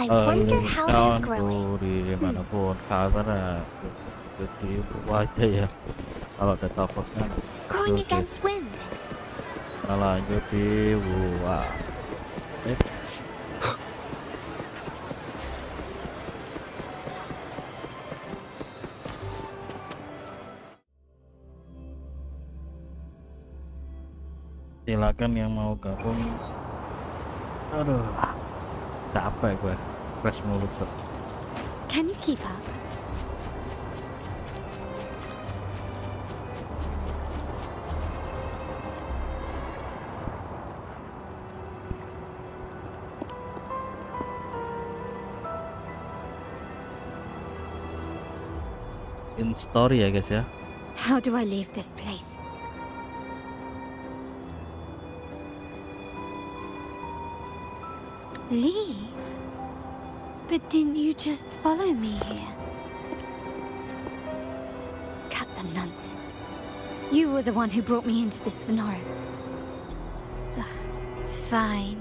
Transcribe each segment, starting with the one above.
I wonder how they're growing. Kawanku dimanapun kalian jadi aja ya kalau ada tapaknya Growing oke against wind. nah lanjut di wah silakan yang mau gabung. Aduh capek gue fresh mulut tuh. Can you keep up? In story ya guys ya. How do I leave this place? Leave? But didn't you just follow me here? Cut the nonsense. You were the one who brought me into this scenario. Ugh, fine.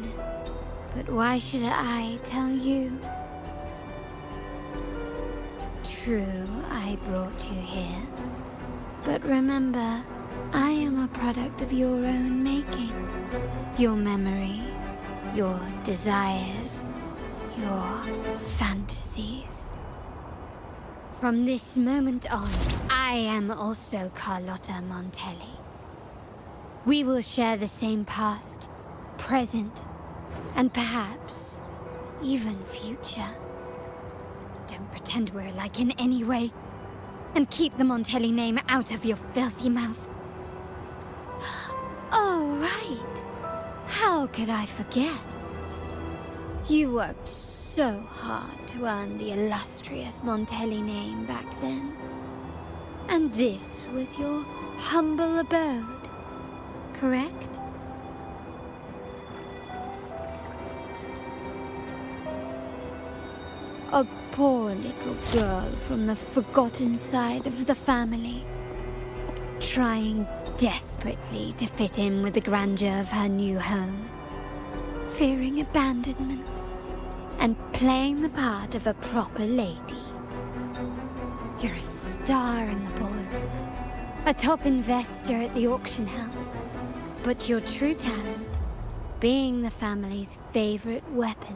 But why should I tell you? True, I brought you here. But remember, I am a product of your own making. Your memories, your desires, your fantasies. From this moment on, I am also Carlotta Montelli. We will share the same past, present, and perhaps even future. Don't pretend we're alike in any way, and keep the Montelli name out of your filthy mouth. Oh, right. How could I forget? You worked so hard to earn the illustrious Montelli name back then. And this was your humble abode, correct? A poor little girl from the forgotten side of the family, trying desperately to fit in with the grandeur of her new home, fearing abandonment, and playing the part of a proper lady. You're a star in the ballroom, a top investor at the auction house, but your true talent, being the family's favorite weapon,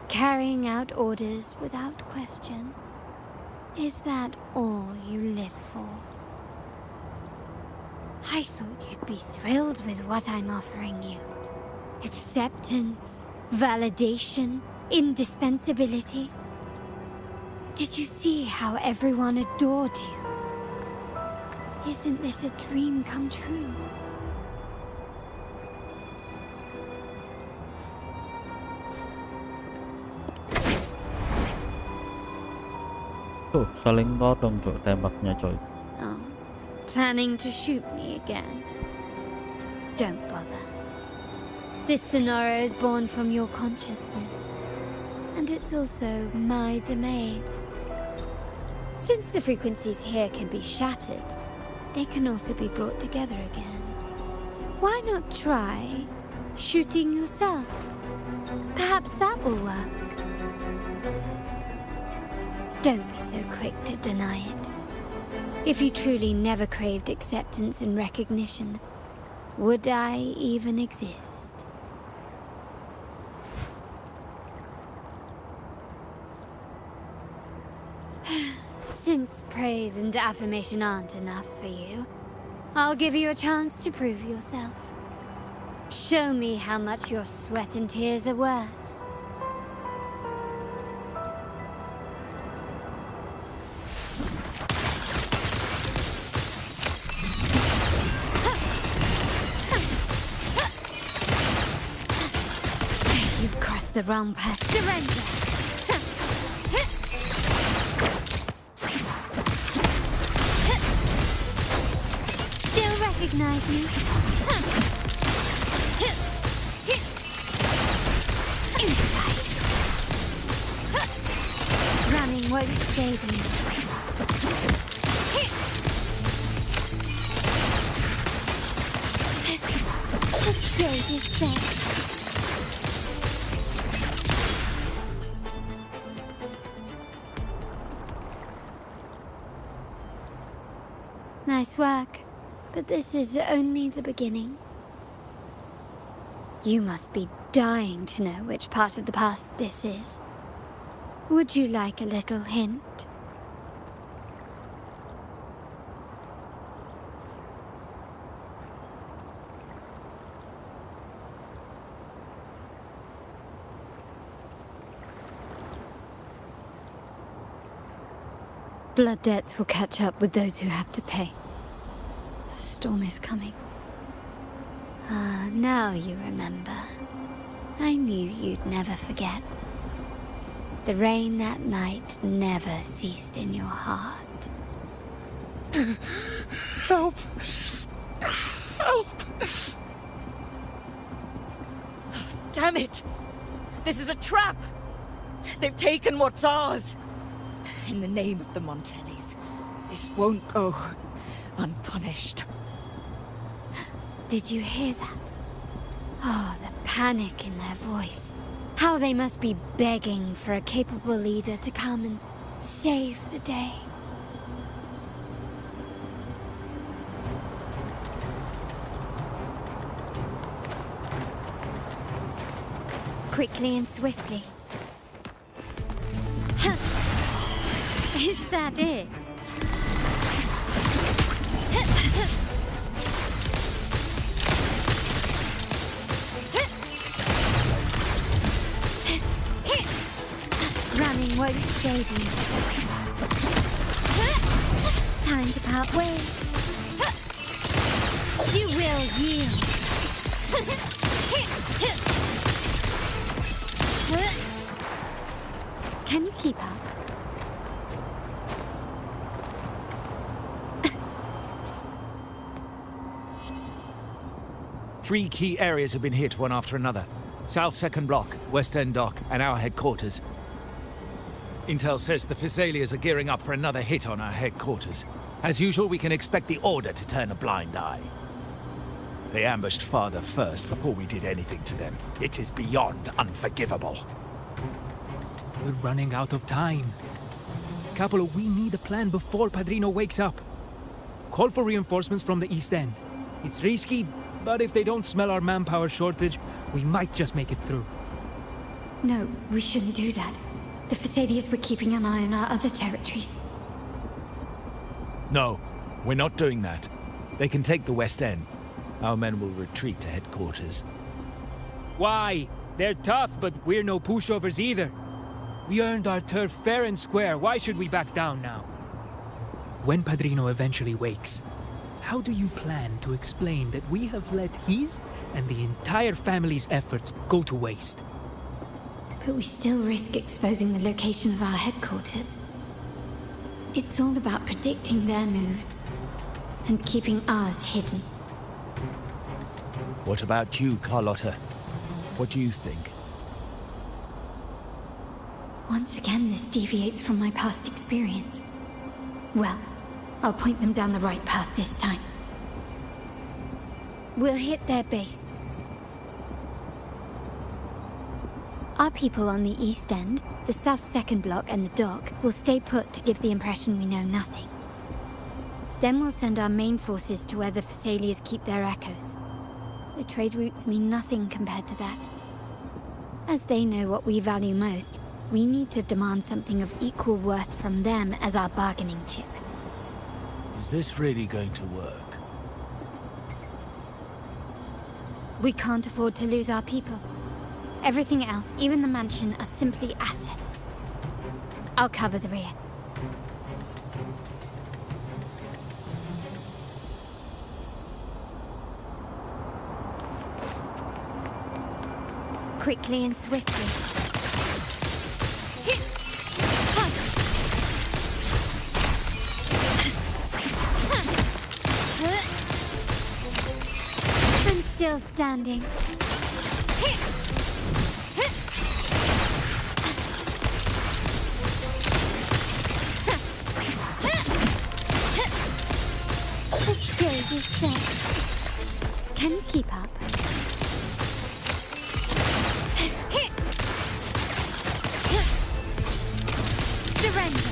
carrying out orders without question. Is that all you live for? I thought you'd be thrilled with what I'm offering you. Acceptance, validation, indispensability. Did you see how everyone adored you? Isn't this a dream come true? Tuh saling todong cok tembaknya coy. Oh, planning to shoot me again? Don't bother. This scenario is born from your consciousness, and it's also my domain. Since the frequencies here can be shattered, they can also be brought together again. Why not try shooting yourself? Perhaps that will work. Don't be so quick to deny it. If you truly never craved acceptance and recognition, would I even exist? Since praise and affirmation aren't enough for you, I'll give you a chance to prove yourself. Show me how much your sweat and tears are worth. You've crossed the wrong path. Surrender! Recognize me? Improvise. Running won't save me. The stage is set. Nice work, but this is only the beginning. You must be dying to know which part of the past this is. Would you like a little hint? Blood debts will catch up with those who have to pay. The storm is coming. Ah, now you remember. I knew you'd never forget. The rain that night never ceased in your heart. Help! Help! Damn it! This is a trap! They've taken what's ours! In the name of the Montellis, this won't go unpunished. Did you hear that? Oh, the panic in their voice. How they must be begging for a capable leader to come and save the day. Quickly and swiftly. Is that it? Running won't save you. Time to part ways. You will yield. Can you keep up? 3 key areas have been hit one after another. South Second Block, West End Dock, and our headquarters. Intel says the Physaelians are gearing up for another hit on our headquarters. As usual, we can expect the Order to turn a blind eye. They ambushed Father first before we did anything to them. It is beyond unforgivable. We're running out of time. Capolo, we need a plan before Padrino wakes up. Call for reinforcements from the East End. It's risky, but if they don't smell our manpower shortage, we might just make it through. No, we shouldn't do that. The Physaelians were keeping an eye on our other territories. No, we're not doing that. They can take the West End. Our men will retreat to headquarters. Why? They're tough, but we're no pushovers either. We earned our turf fair and square. Why should we back down now? When Padrino eventually wakes, how do you plan to explain that we have let his and the entire family's efforts go to waste? But we still risk exposing the location of our headquarters. It's all about predicting their moves and keeping ours hidden. What about you, Carlotta? What do you think? Once again, this deviates from my past experience. Well, I'll point them down the right path this time. We'll hit their base. Our people on the East End, the South Second Block and the Dock will stay put to give the impression we know nothing. Then we'll send our main forces to where the Physaelians keep their echoes. The trade routes mean nothing compared to that. As they know what we value most, we need to demand something of equal worth from them as our bargaining chip. Is this really going to work? We can't afford to lose our people. Everything else, even the mansion, are simply assets. I'll cover the rear. Quickly and swiftly. I'm still standing. The stage is set. Can you keep up? Surrender.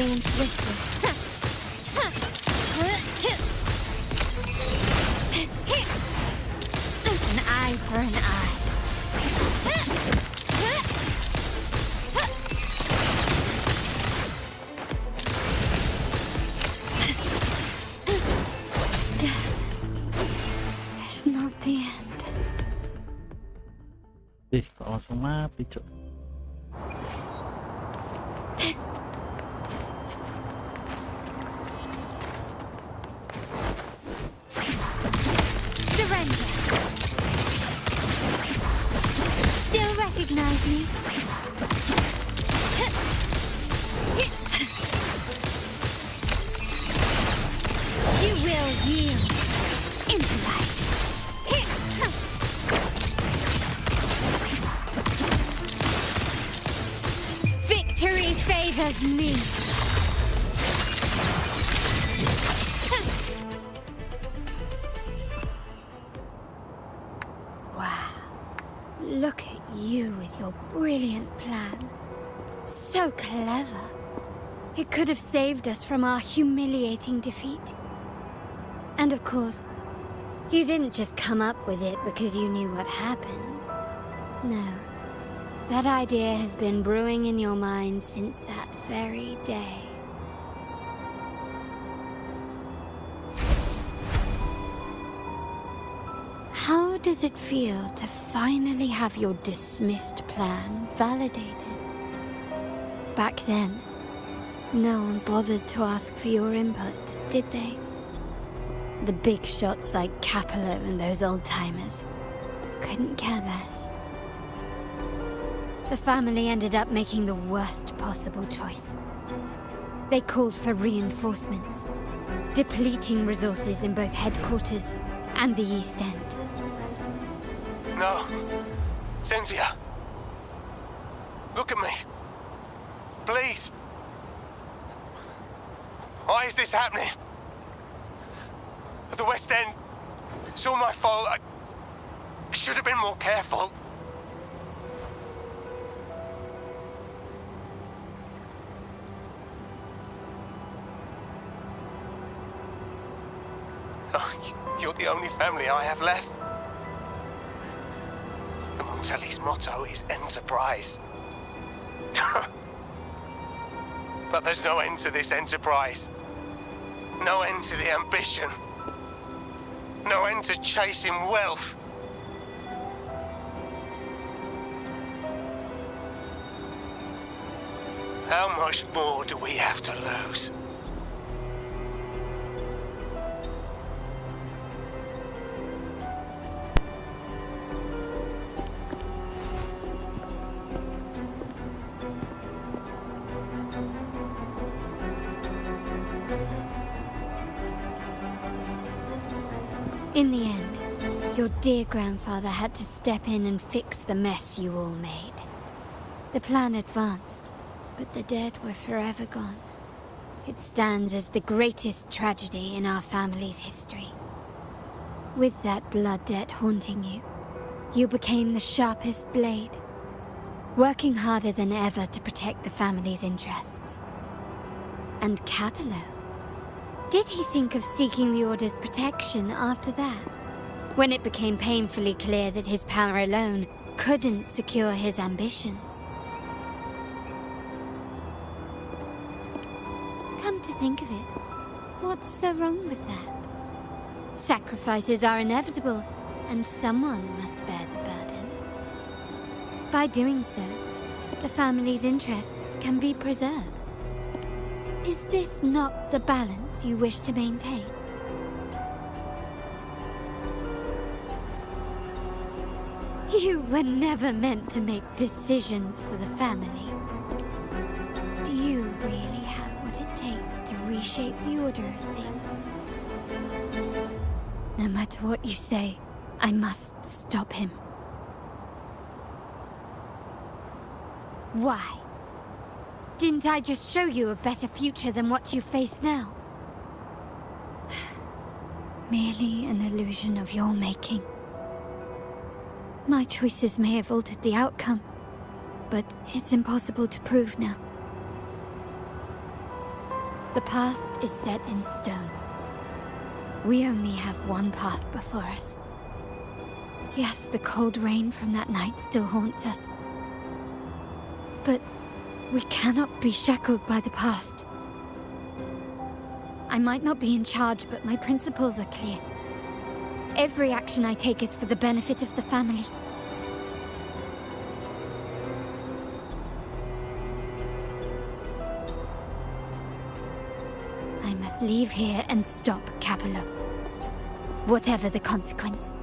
quickly and swiftly. An eye for an eye. It's not the end. Ih, kok langsung mati, Cok. Surrender. Still recognize me? You will yield. Improvise. Victory favors me. Wow. Look at you with your brilliant plan. So clever. It could have saved us from our humiliating defeat. And of course, you didn't just come up with it because you knew what happened. No. That idea has been brewing in your mind since that very day. How does it feel to finally have your dismissed plan validated? Back then, no one bothered to ask for your input, did they? The big shots like Capello and those old-timers couldn't care less. The family ended up making the worst possible choice. They called for reinforcements, depleting resources in both headquarters and the East End. No. Cynthia. Look at me. Please. Why is this happening? At the West End. It's all my fault. I should have been more careful. Oh, you're the only family I have left. The Montelli's motto is enterprise. But there's no end to this enterprise. No end to the ambition. No end to chasing wealth. How much more do we have to lose? In the end, your dear grandfather had to step in and fix the mess you all made. The plan advanced, but the dead were forever gone. It stands as the greatest tragedy in our family's history. With that blood debt haunting you, you became the sharpest blade, working harder than ever to protect the family's interests. And Capello? Did he think of seeking the Order's protection after that? When it became painfully clear that his power alone couldn't secure his ambitions. Come to think of it, what's so wrong with that? Sacrifices are inevitable, and someone must bear the burden. By doing so, the family's interests can be preserved. Is this not the balance you wish to maintain? You were never meant to make decisions for the family. Do you really have what it takes to reshape the order of things? No matter what you say, I must stop him. Why? Didn't I just show you a better future than what you face now? Merely an illusion of your making. My choices may have altered the outcome, but it's impossible to prove now. The past is set in stone. We only have one path before us. Yes, the cold rain from that night still haunts us. But we cannot be shackled by the past. I might not be in charge, but my principles are clear. Every action I take is for the benefit of the family. I must leave here and stop Capello. Whatever the consequence.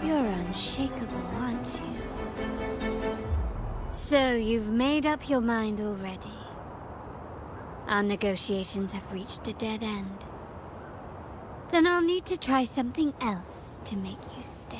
You're unshakable, aren't you? So you've made up your mind already. Our negotiations have reached a dead end. Then I'll need to try something else to make you stay.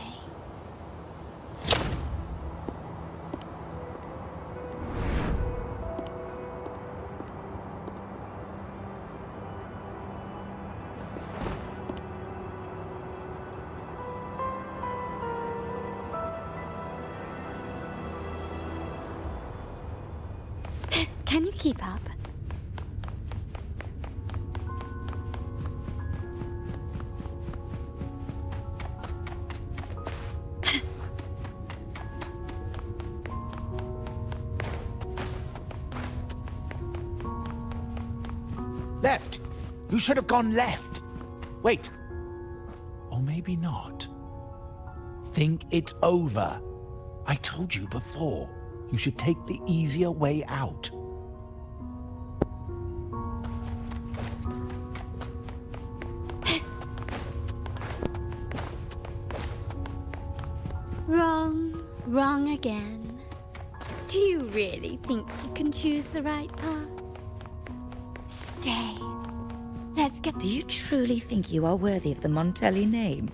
Can you keep up? Left! You should have gone left! Wait. Or maybe not. Think it over. I told you before. You should take the easier way out. Wrong again. Do you really think you can choose the right path? Stay. Let's get... Do you truly think you are worthy of the Montelli name?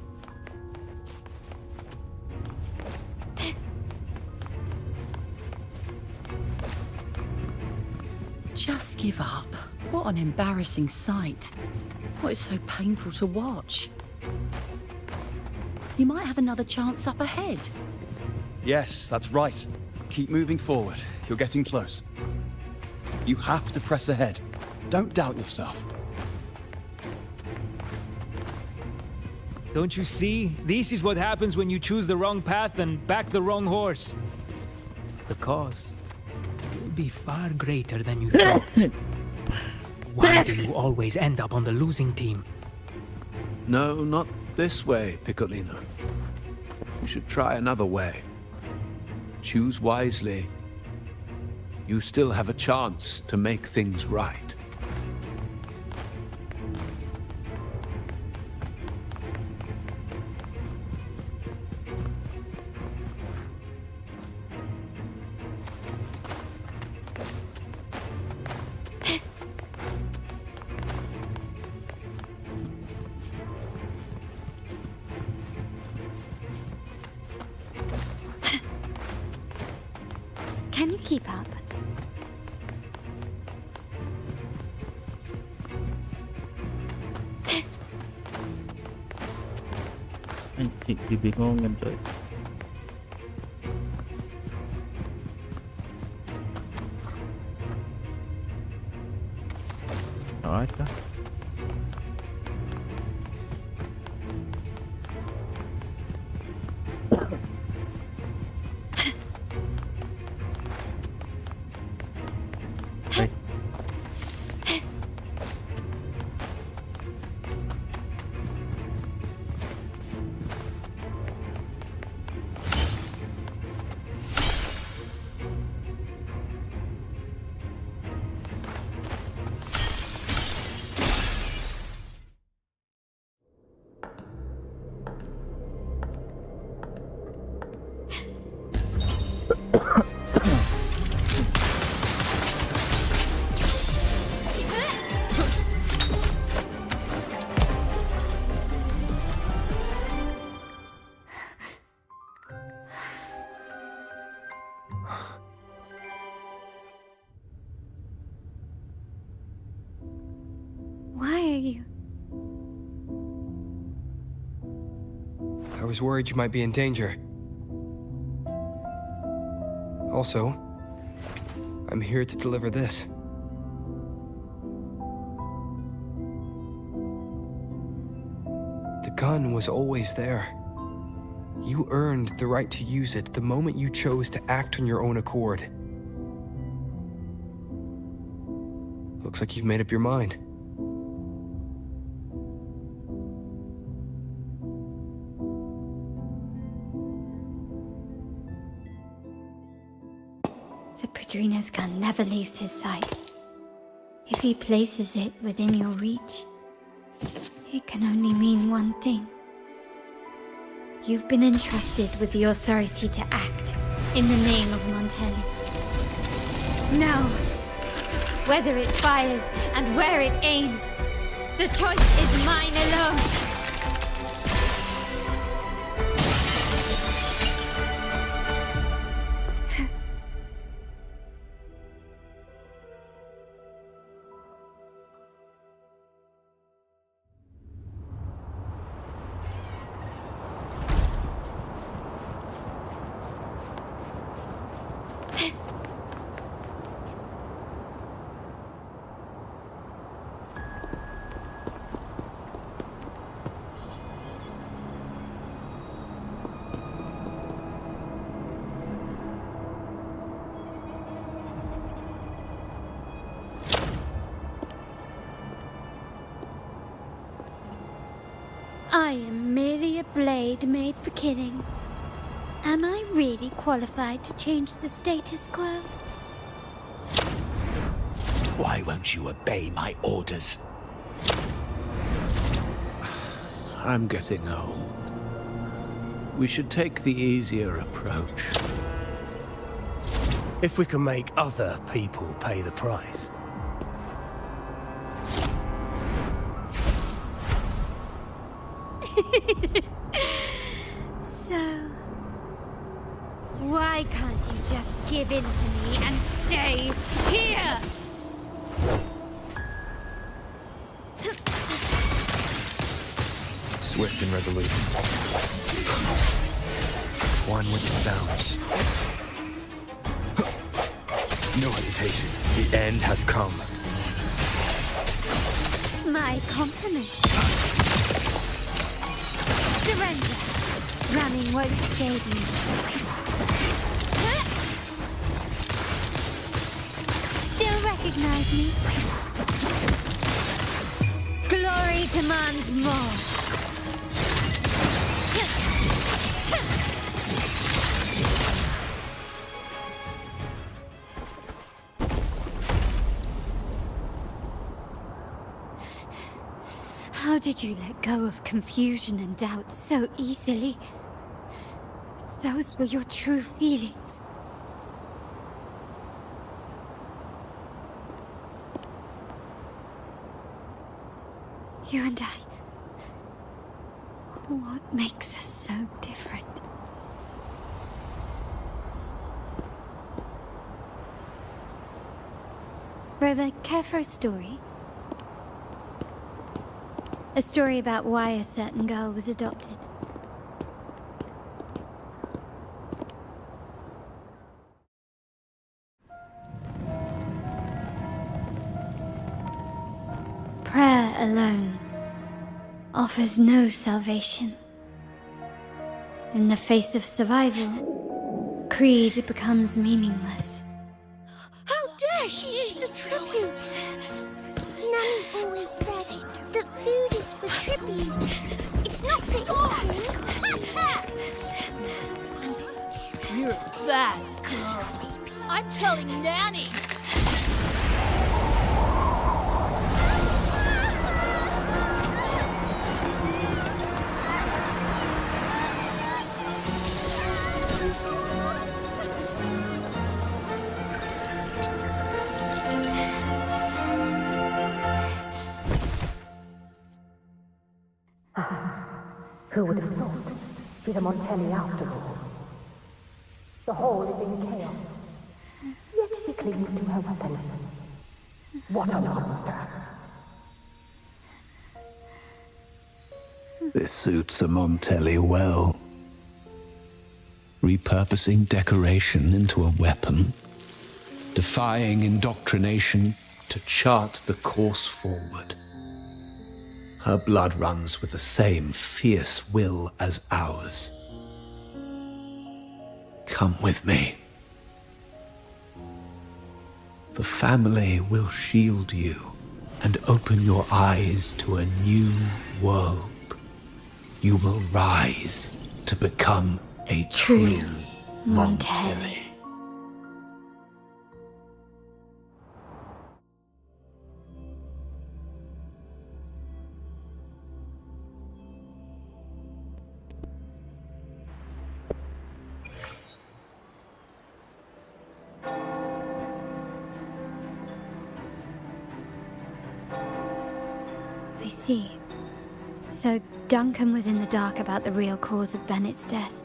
Just give up. What an embarrassing sight. What is so painful to watch? You might have another chance up ahead. Yes, that's right. Keep moving forward. You're getting close. You have to press ahead. Don't doubt yourself. Don't you see? This is what happens when you choose the wrong path and back the wrong horse. The cost will be far greater than you thought. Why do you always end up on the losing team? No, not this way, Piccolino. You should try another way. Choose wisely. You still have a chance to make things right. Can you keep up? Anjing, dibingungin coy. Aja. Why are you... I was worried you might be in danger. Also, I'm here to deliver this. The gun was always there. You earned the right to use it the moment you chose to act on your own accord. Looks like you've made up your mind. The Padrino's gun never leaves his sight. If he places it within your reach, it can only mean one thing. You've been entrusted with the authority to act in the name of Montelli. Now, whether it fires and where it aims, the choice is mine alone. I am merely a blade made for killing. Am I really qualified to change the status quo? Why won't you obey my orders? I'm getting old. We should take the easier approach. If we can make other people pay the price. So, why can't you just give in to me and stay here? Swift and resolute. One with the sounds. No hesitation. The end has come. My compliment. Surrender. Running won't save me. Still recognize me? Glory demands more. How did you let go of confusion and doubt so easily? Those were your true feelings. You and I. What makes us so different? Brother, care for a story? A story about why a certain girl was adopted. Prayer alone offers no salvation. In the face of survival, creed becomes meaningless. How dare she eat the tribute? Nanny always said that food is for tribute. It's not for eating. You're a bad girl. I'm telling Nanny. Who would have thought? She's a Montelli after all. The hall is in chaos. Yet she clings to her weapon. What a monster! This suits a Montelli well. repurposing decoration into a weapon, defying indoctrination to chart the course forward. Her blood runs with the same fierce will as ours. Come with me. The family will shield you and open your eyes to a new world. You will rise to become a true Montelli. I see. So Duncan was in the dark about the real cause of Bennett's death.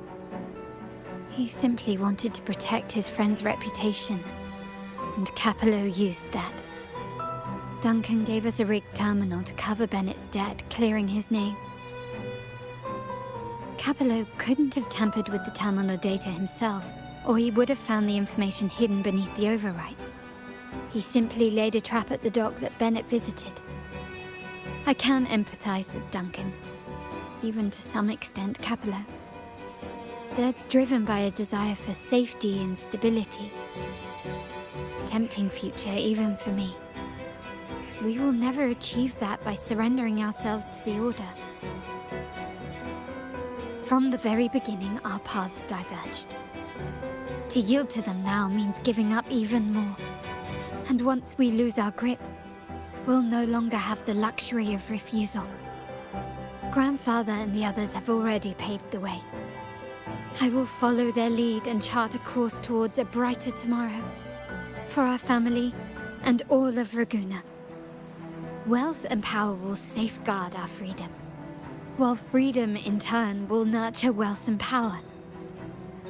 He simply wanted to protect his friend's reputation, and Capello used that. Duncan gave us a rigged terminal to cover Bennett's debt, clearing his name. Capello couldn't have tampered with the terminal data himself, or he would have found the information hidden beneath the overwrites. He simply laid a trap at the dock that Bennett visited. I can empathize with Duncan, even to some extent Capello. They're driven by a desire for safety and stability. Tempting future even for me. We will never achieve that by surrendering ourselves to the Order. From the very beginning, our paths diverged. To yield to them now means giving up even more. And once we lose our grip, we'll no longer have the luxury of refusal. Grandfather and the others have already paved the way. I will follow their lead and chart a course towards a brighter tomorrow. For our family and all of Raguna. Wealth and power will safeguard our freedom, while freedom in turn will nurture wealth and power.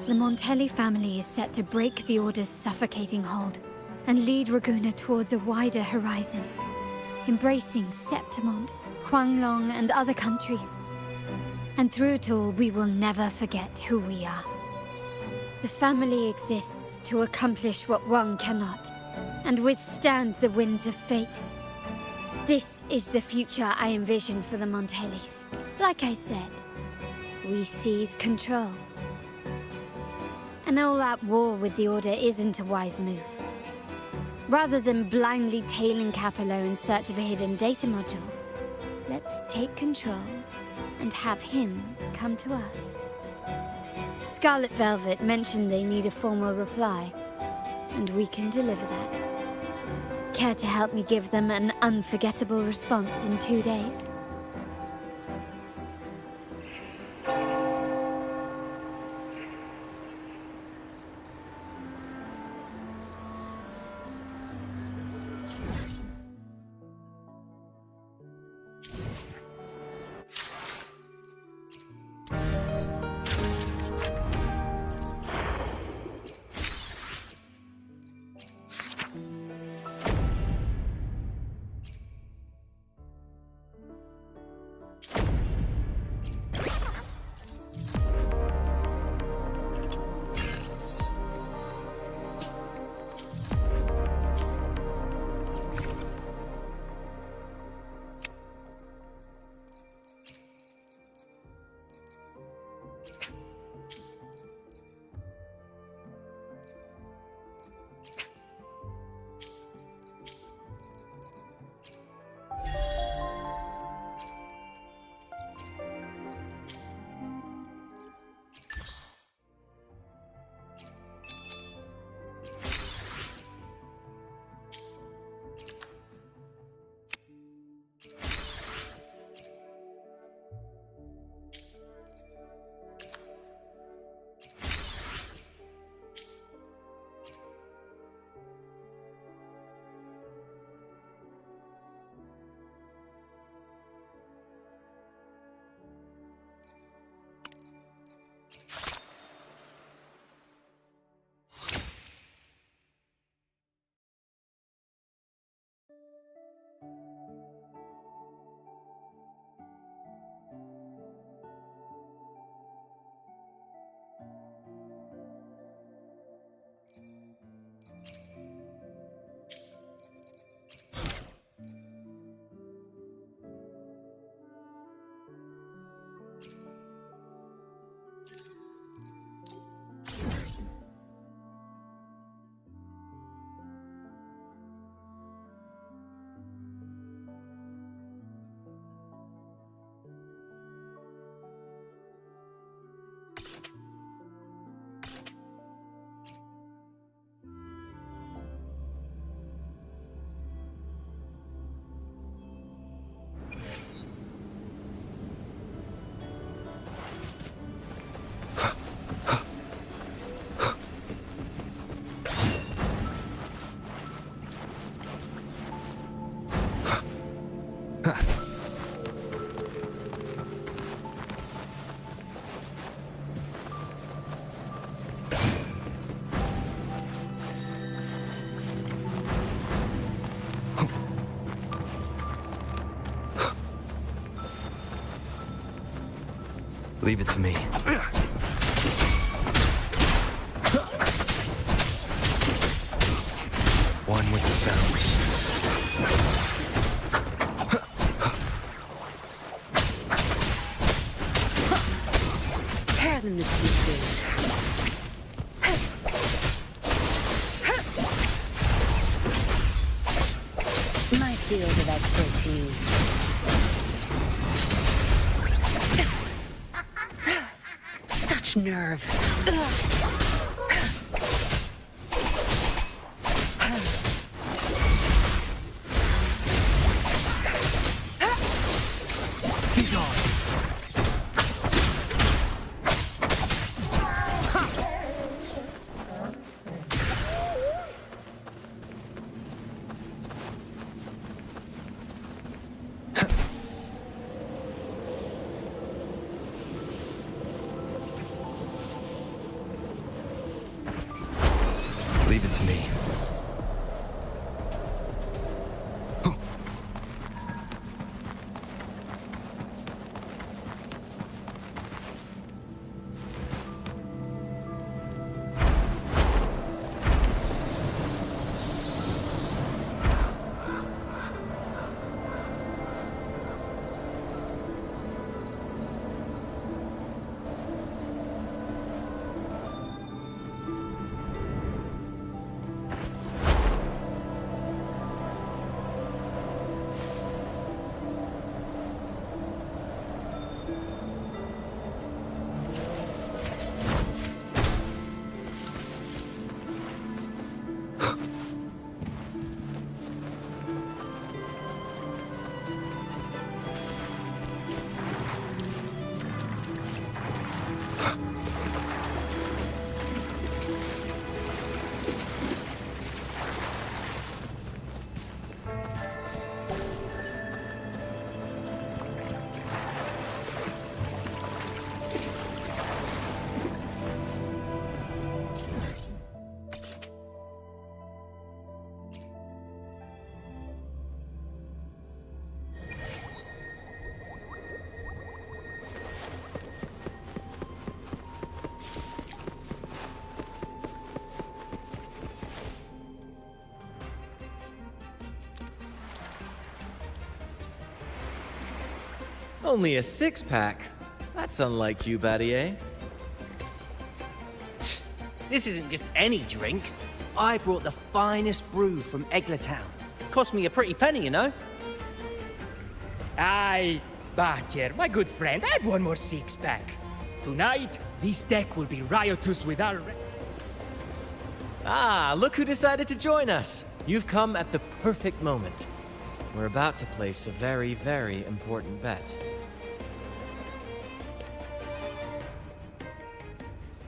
The Montelli family is set to break the Order's suffocating hold and lead Raguna towards a wider horizon, embracing Septimont, Huanglong, and other countries. And through it all, we will never forget who we are. The family exists to accomplish what one cannot, and withstand the winds of fate. This is the future I envision for the Montellis. Like I said, we seize control. An all-out war with the Order isn't a wise move. Rather than blindly tailing Capello in search of a hidden data module, let's take control and have him come to us. Scarlet Velvet mentioned they need a formal reply, and we can deliver that. Care to help me give them an unforgettable response in 2 days? Leave it to me. One with the sounds. Tear them to pieces. My field of expertise. Such nerve. Leave it to me. Only a six-pack? That's unlike you, Battier. This isn't just any drink. I brought the finest brew from Egglertown. Cost me a pretty penny, you know? Aye, Battier, my good friend, add one more six-pack. Tonight, this deck will be riotous with our... Ah, look who decided to join us. You've come at the perfect moment. We're about to place a very, very important bet.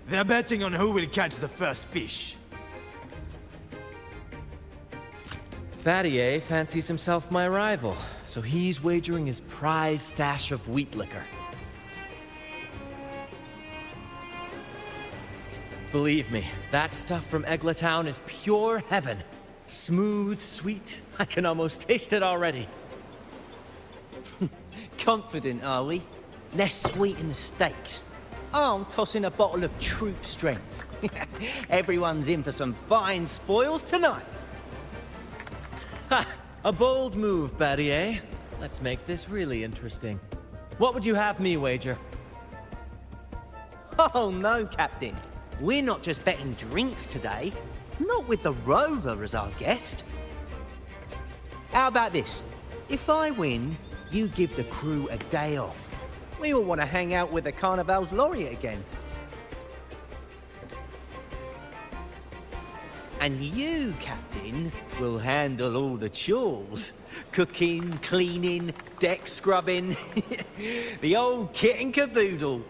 They're betting on who will catch the first fish. Battier fancies himself my rival, so he's wagering his prize stash of wheat liquor. Believe me, that stuff from Egglertown is pure heaven. Smooth, sweet. I can almost taste it already. Confident, are we? Less sweet in the States. I'll toss in a bottle of troop strength. Everyone's in for some fine spoils tonight. Ha! A bold move, Battier. Let's make this really interesting. What would you have me wager? Oh no, Captain. We're not just betting drinks today. Not with the Rover as our guest. How about this? If I win, you give the crew a day off. We all want to hang out with the Carnival's laureate again. And you, Captain, will handle all the chores. Cooking, cleaning, deck scrubbing. The old kit and caboodle.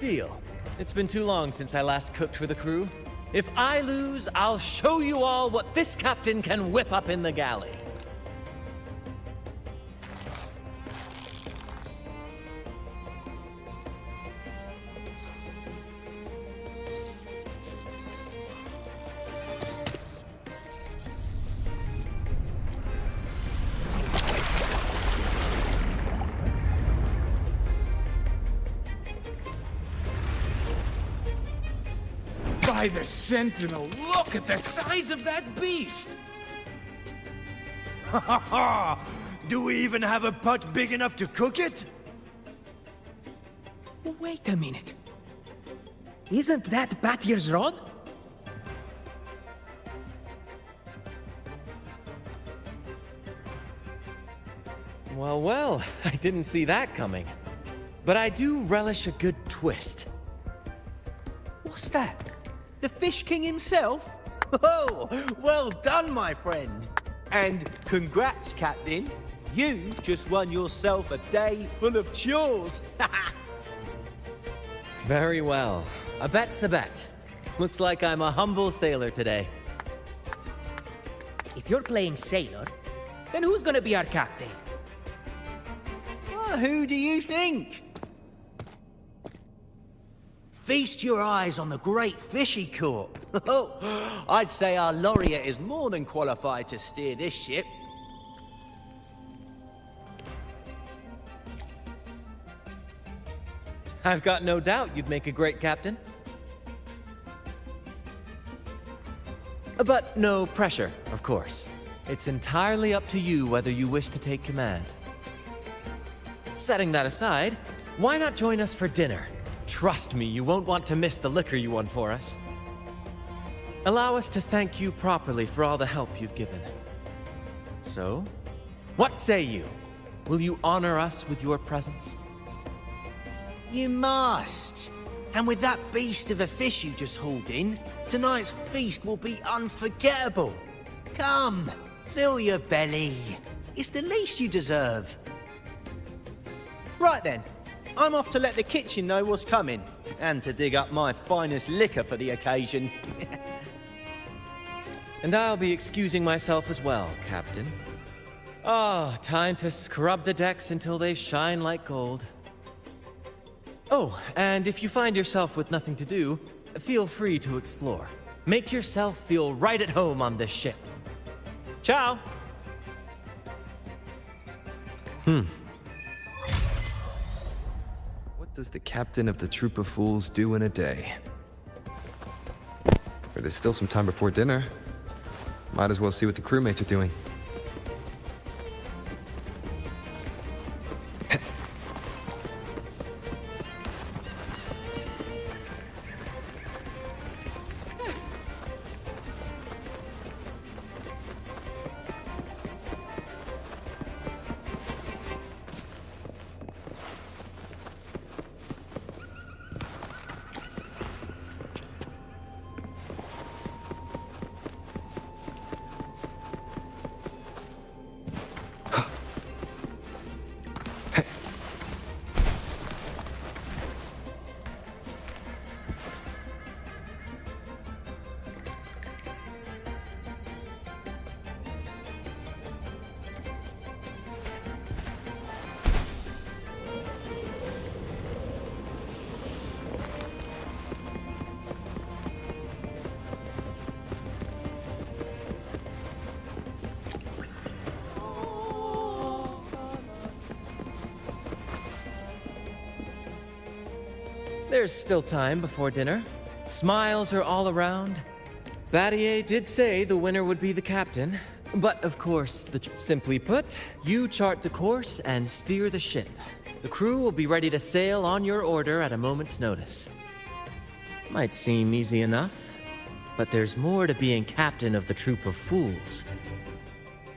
Deal. It's been too long since I last cooked for the crew. If I lose, I'll show you all what this captain can whip up in the galley. By the Sentinel, look at the size of that beast! Ha ha ha! Do we even have a pot big enough to cook it? Wait a minute. Isn't that Batier's rod? Well, well, I didn't see that coming. But I do relish a good twist. What's that? The Fish King himself? Oh, well done, my friend. And congrats, Captain. You just won yourself a day full of chores. Very well. A bet's a bet. Looks like I'm a humble sailor today. If you're playing sailor, then who's gonna be our captain? Well, who do you think? Feast your eyes on the great fish he caught. Oh, I'd say our laureate is more than qualified to steer this ship. I've got no doubt you'd make a great captain. But no pressure, of course. It's entirely up to you whether you wish to take command. Setting that aside, why not join us for dinner? Trust me, you won't want to miss the liquor you won for us. Allow us to thank you properly for all the help you've given. So, what say you? Will you honor us with your presence? You must. And with that beast of a fish you just hauled in, tonight's feast will be unforgettable. Come, fill your belly. It's the least you deserve. Right then. I'm off to let the kitchen know what's coming, and to dig up my finest liquor for the occasion. And I'll be excusing myself as well, Captain. Oh, time to scrub the decks until they shine like gold. Oh, and if you find yourself with nothing to do, feel free to explore. Make yourself feel right at home on this ship. Ciao! What does the captain of the troop of fools do in a day? Or there's still some time before dinner. Might as well see what the crewmates are doing. There's still time before dinner. Smiles are all around. Battier did say the winner would be the captain. But of course, simply put, you chart the course and steer the ship. The crew will be ready to sail on your order at a moment's notice. Might seem easy enough, but there's more to being captain of the troop of fools.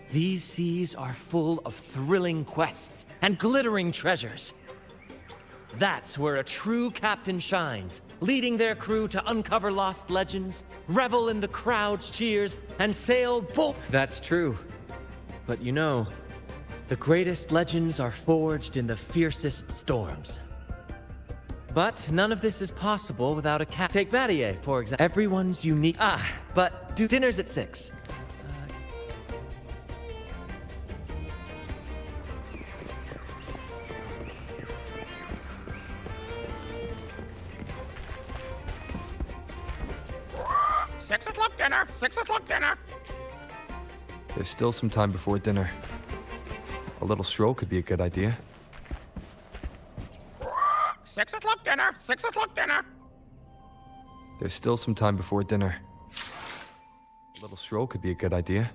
These seas are full of thrilling quests and glittering treasures. That's where a true captain shines, leading their crew to uncover lost legends, revel in the crowd's cheers, and sail bold. That's true. But you know, the greatest legends are forged in the fiercest storms. But none of this is possible without a cat. Take Battier, for example. Everyone's unique. But dinner's at 6. 6 o'clock dinner! 6 o'clock dinner! There's still some time before dinner. A little stroll could be a good idea. 6 o'clock dinner! 6 o'clock dinner! There's still some time before dinner. A little stroll could be a good idea.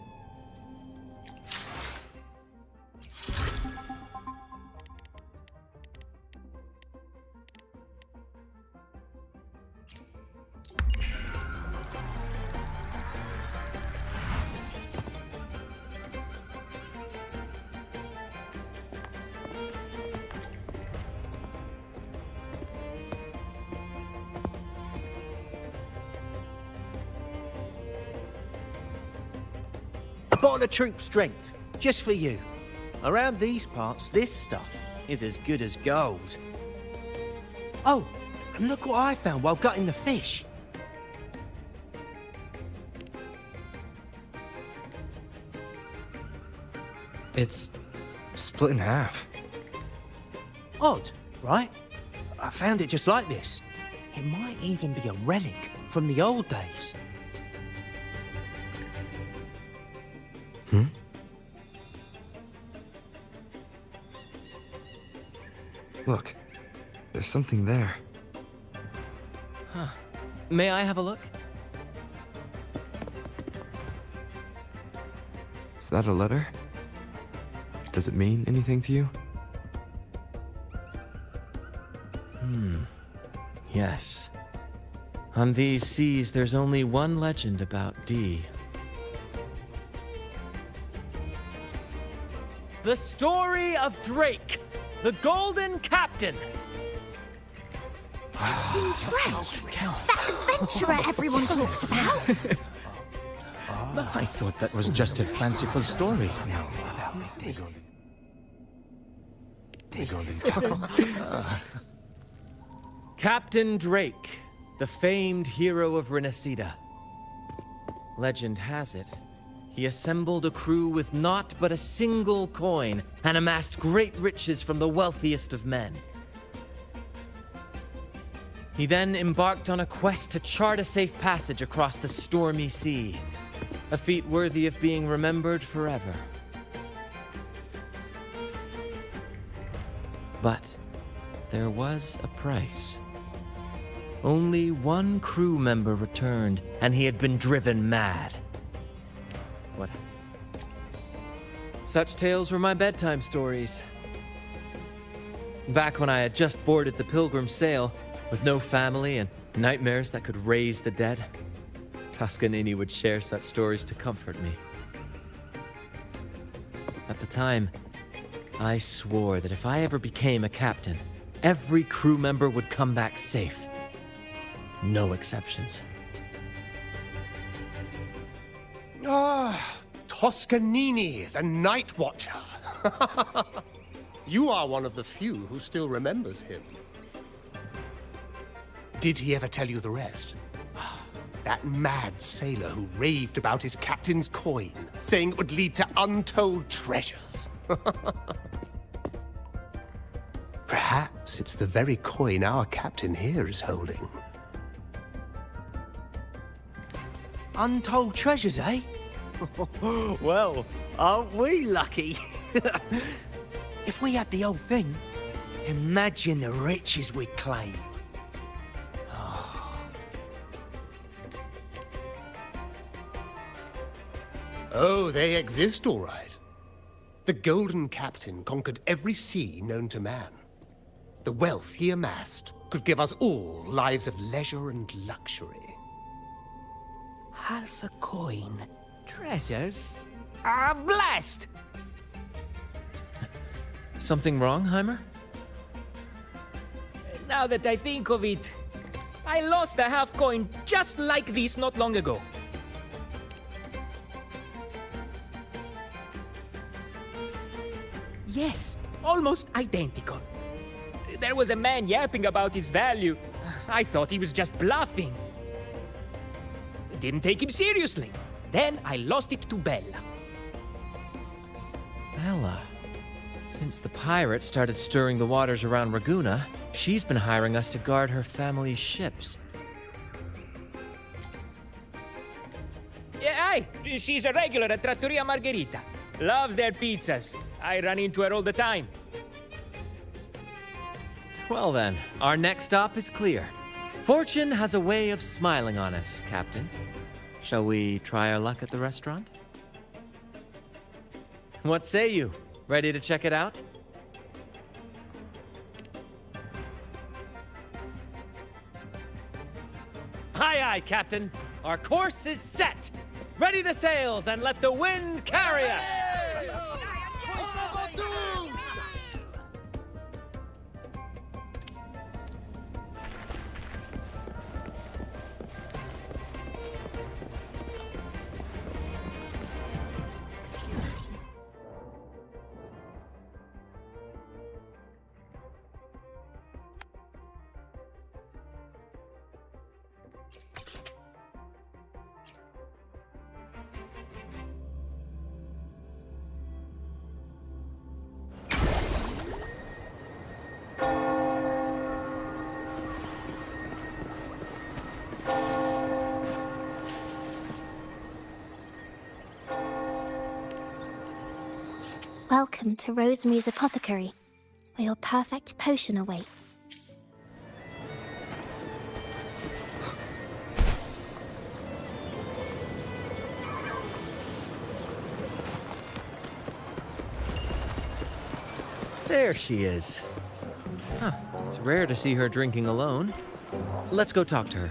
A bottle of troop strength, just for you. Around these parts, this stuff is as good as gold. Oh, and look what I found while gutting the fish. It's split in half. Odd, right? I found it just like this. It might even be a relic from the old days. Look, there's something there. Huh. May I have a look? Is that a letter? Does it mean anything to you? Yes. On these seas, there's only one legend about D. The story of Drake, the Golden Captain. Captain Drake? That adventurer everyone talks about? I thought that was just a fanciful story. Captain Drake, the famed hero of Renacida. Legend has it, he assembled a crew with naught but a single coin and amassed great riches from the wealthiest of men. He then embarked on a quest to chart a safe passage across the stormy sea, a feat worthy of being remembered forever. But there was a price. Only one crew member returned, and he had been driven mad. What? Such tales were my bedtime stories. Back when I had just boarded the Pilgrim sail, with no family and nightmares that could raise the dead, Toscanini would share such stories to comfort me. At the time, I swore that if I ever became a captain, every crew member would come back safe. No exceptions. Ah, Toscanini, the Night Watcher. You are one of the few who still remembers him. Did he ever tell you the rest? That mad sailor who raved about his captain's coin, saying it would lead to untold treasures. Perhaps it's the very coin our captain here is holding. Untold treasures, eh? Well, aren't we lucky? If we had the old thing, imagine the riches we'd claim. Oh, they exist, all right. The Golden Captain conquered every sea known to man. The wealth he amassed could give us all lives of leisure and luxury. Half a coin. Treasures? Ah, blast! Something wrong, Heimer? Now that I think of it, I lost a half coin just like this not long ago. Yes, almost identical. There was a man yapping about his value. I thought he was just bluffing. Didn't take him seriously. Then I lost it to Bella. Bella. Since the pirates started stirring the waters around Raguna, she's been hiring us to guard her family's ships. Yeah, aye. She's a regular at Trattoria Margherita. Loves their pizzas. I run into her all the time. Well then, our next stop is clear. Fortune has a way of smiling on us, Captain. Shall we try our luck at the restaurant? What say you? Ready to check it out? Aye, aye, Captain. Our course is set. Ready the sails and let the wind carry us. Welcome to Rosemary's Apothecary, where your perfect potion awaits. There she is. Huh, it's rare to see her drinking alone. Let's go talk to her.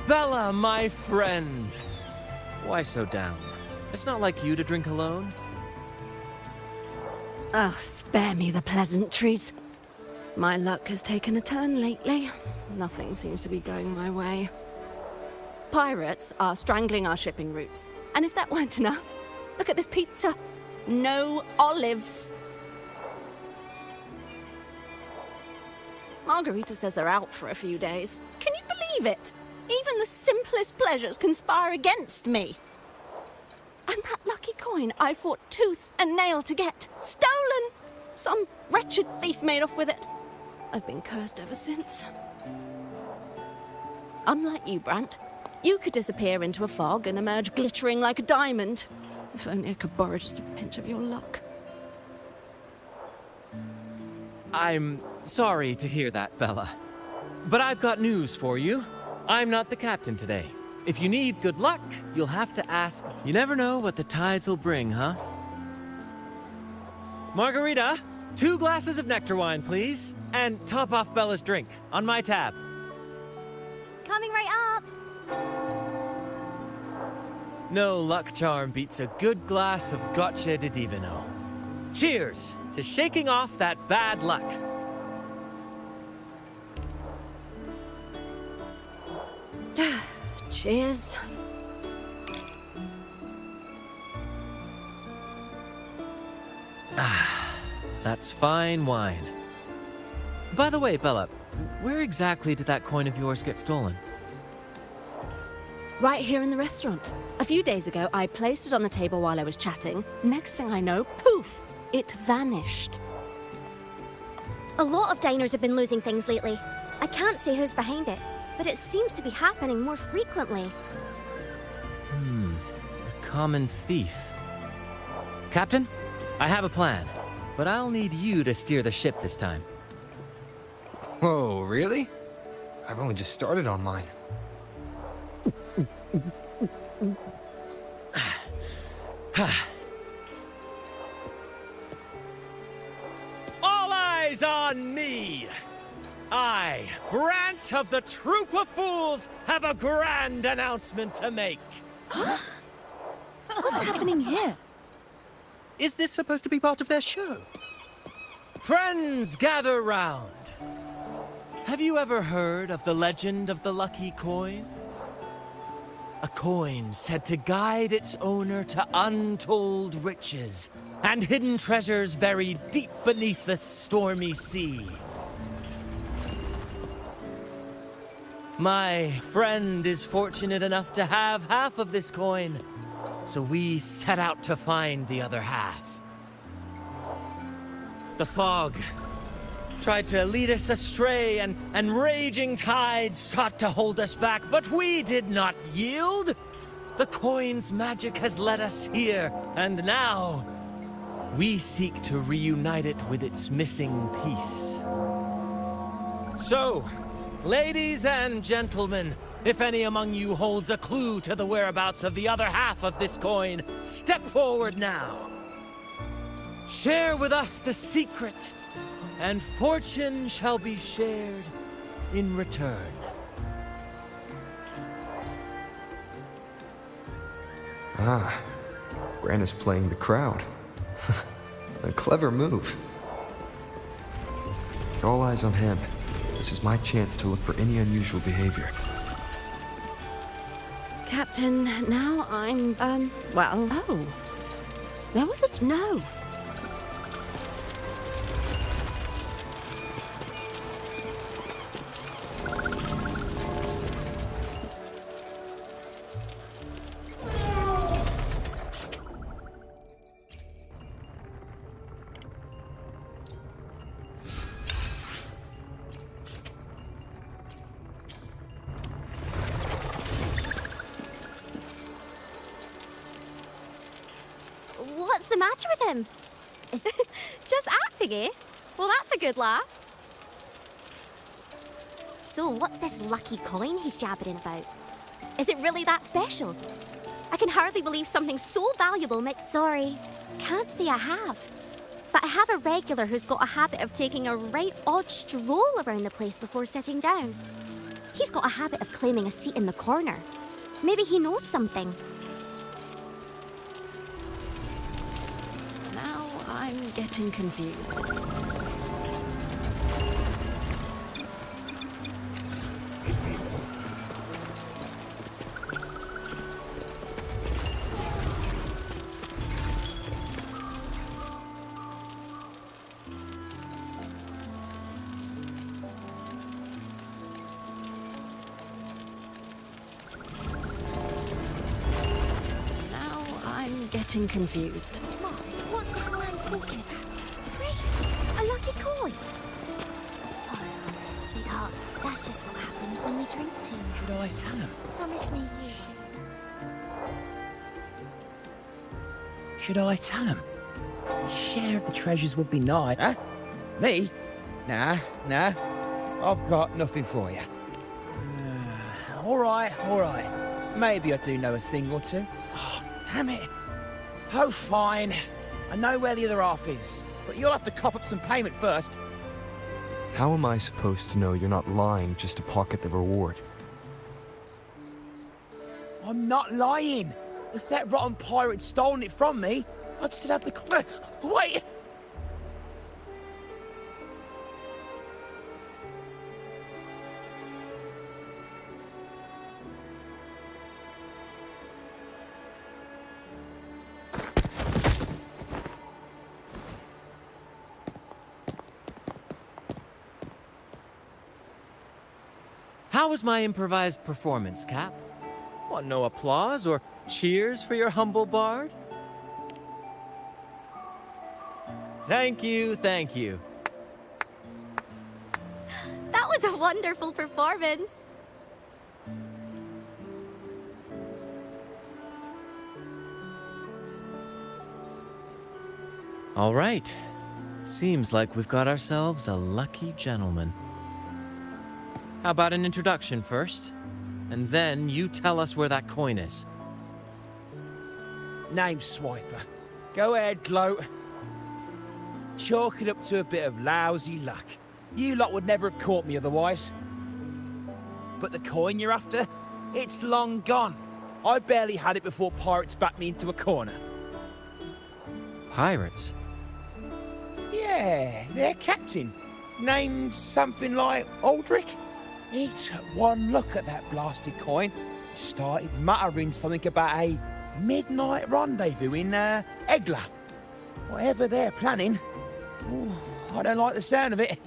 Bella, my friend! Why so down? It's not like you to drink alone. Oh, spare me the pleasantries. My luck has taken a turn lately. Nothing seems to be going my way. Pirates are strangling our shipping routes. And if that weren't enough, look at this pizza. No olives. Margarita says they're out for a few days. Can you believe it? Even the simplest pleasures conspire against me. And that lucky coin I fought tooth and nail to get, stolen! Some wretched thief made off with it. I've been cursed ever since. Unlike you, Brant, you could disappear into a fog and emerge glittering like a diamond. If only I could borrow just a pinch of your luck. I'm sorry to hear that, Bella. But I've got news for you. I'm not the captain today. If you need good luck, you'll have to ask. You never know what the tides will bring, huh? Margarita, 2 glasses of nectar wine, please. And top off Bella's drink, on my tab. Coming right up! No luck charm beats a good glass of gocce di divino. Cheers to shaking off that bad luck. Cheers. Ah, that's fine wine. By the way, Bella, where exactly did that coin of yours get stolen? Right here in the restaurant. A few days ago, I placed it on the table while I was chatting. Next thing I know, poof, it vanished. A lot of diners have been losing things lately. I can't say who's behind it, but it seems to be happening more frequently. A common thief. Captain, I have a plan, but I'll need you to steer the ship this time. Whoa, really? I've only just started on mine. All eyes on me! I, Brant of the Troop of Fools, have a grand announcement to make. What's happening here? Is this supposed to be part of their show? Friends, gather round. Have you ever heard of the legend of the lucky coin? A coin said to guide its owner to untold riches and hidden treasures buried deep beneath the stormy sea. My friend is fortunate enough to have half of this coin, so we set out to find the other half. The fog tried to lead us astray, and raging tides sought to hold us back, but we did not yield. The coin's magic has led us here, and now we seek to reunite it with its missing piece. So, ladies and gentlemen, if any among you holds a clue to the whereabouts of the other half of this coin, step forward now. Share with us the secret, and fortune shall be shared in return. Ah, Bran is playing the crowd. A clever move. All eyes on him. This is my chance to look for any unusual behavior. Captain, now I'm, well... Oh. There was a... No. What's the matter with him? Is just acting, eh? Well, that's a good laugh. So, what's this lucky coin he's jabbering about? Is it really that special? I can hardly believe something so valuable makes... Sorry, can't say I have. But I have a regular who's got a habit of taking a right odd stroll around the place before sitting down. He's got a habit of claiming a seat in the corner. Maybe he knows something. Now I'm getting confused. Getting confused. Mom, what's that man talking about? Treasure? A lucky coin? Oh, sweetheart, that's just what happens when we drink too much. Should I tell him? Promise me you. Should I tell him? A share of the treasures would be nice. Huh? Me? Nah. I've got nothing for you. All right. Maybe I do know a thing or two. Oh, damn it. Oh, fine. I know where the other half is, but you'll have to cough up some payment first. How am I supposed to know you're not lying just to pocket the reward? I'm not lying. If that rotten pirate had stolen it from me, I'd still have the... Wait! How was my improvised performance, Cap? What, no applause or cheers for your humble bard? Thank you. That was a wonderful performance. All right. Seems like we've got ourselves a lucky gentleman. How about an introduction first? And then you tell us where that coin is. Name's Swiper. Go ahead, gloat. Chalk it up to a bit of lousy luck. You lot would never have caught me otherwise. But the coin you're after? It's long gone. I barely had it before pirates backed me into a corner. Pirates? Yeah, their captain. Named something like Aldrich. He took one look at that blasted coin, started muttering something about a midnight rendezvous in Egla. Whatever they're planning. Ooh, I don't like the sound of it.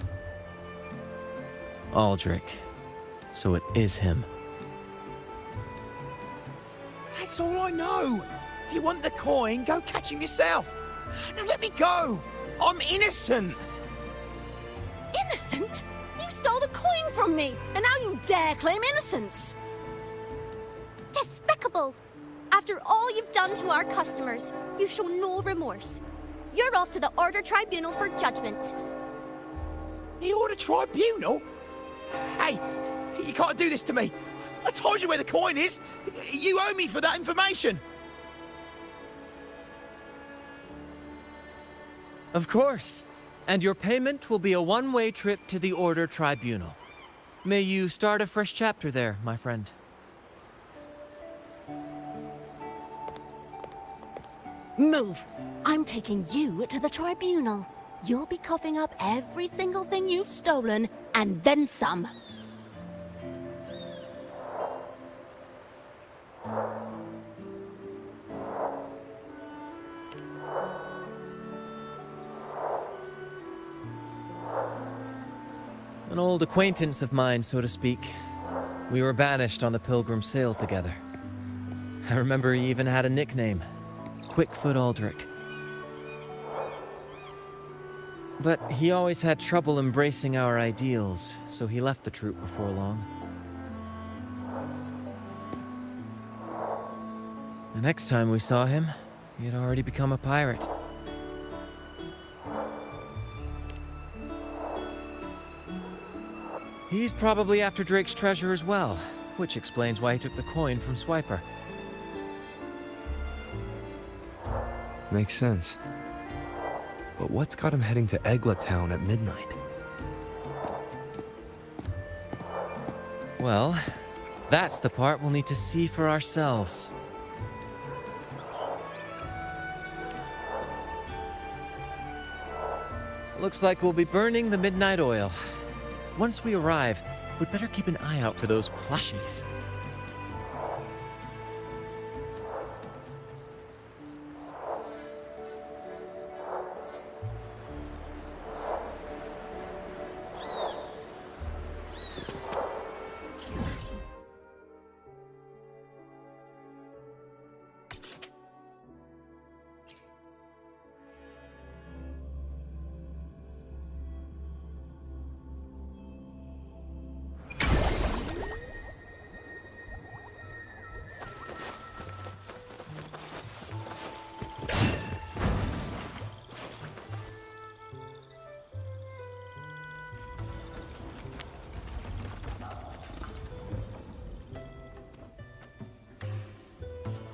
Aldrich. So it is him. That's all I know. If you want the coin, go catch him yourself. Now let me go. I'm innocent. Innocent? You stole the coin from me, and now you dare claim innocence. Despicable! After all you've done to our customers, you show no remorse. You're off to the Order Tribunal for judgment. The Order Tribunal? Hey, you can't do this to me. I told you where the coin is. You owe me for that information. Of course. And your payment will be a one-way trip to the Order Tribunal. May you start a fresh chapter there, my friend. Move! I'm taking you to the Tribunal. You'll be coughing up every single thing you've stolen, and then some. An old acquaintance of mine, so to speak. We were banished on the Pilgrim sail together. I remember he even had a nickname, Quickfoot Aldrich. But he always had trouble embracing our ideals, so he left the troop before long. The next time we saw him, he had already become a pirate. He's probably after Drake's treasure as well, which explains why he took the coin from Swiper. Makes sense. But what's got him heading to Egla Town at midnight? Well, that's the part we'll need to see for ourselves. Looks like we'll be burning the midnight oil. Once we arrive, we'd better keep an eye out for those plushies.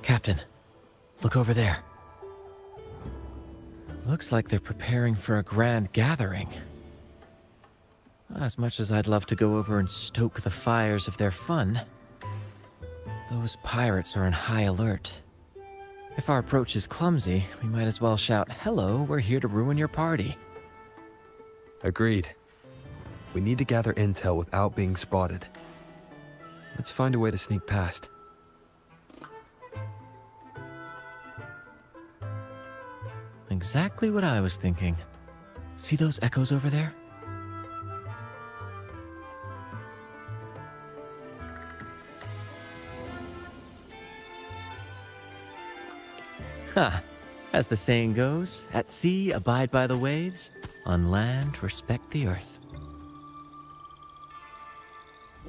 Captain, look over there. Looks like they're preparing for a grand gathering. As much as I'd love to go over and stoke the fires of their fun, those pirates are in high alert. If our approach is clumsy, we might as well shout, "Hello, we're here to ruin your party." Agreed. We need to gather intel without being spotted. Let's find a way to sneak past. Exactly what I was thinking. See those echoes over there? Ha! As the saying goes, at sea abide by the waves, on land respect the earth.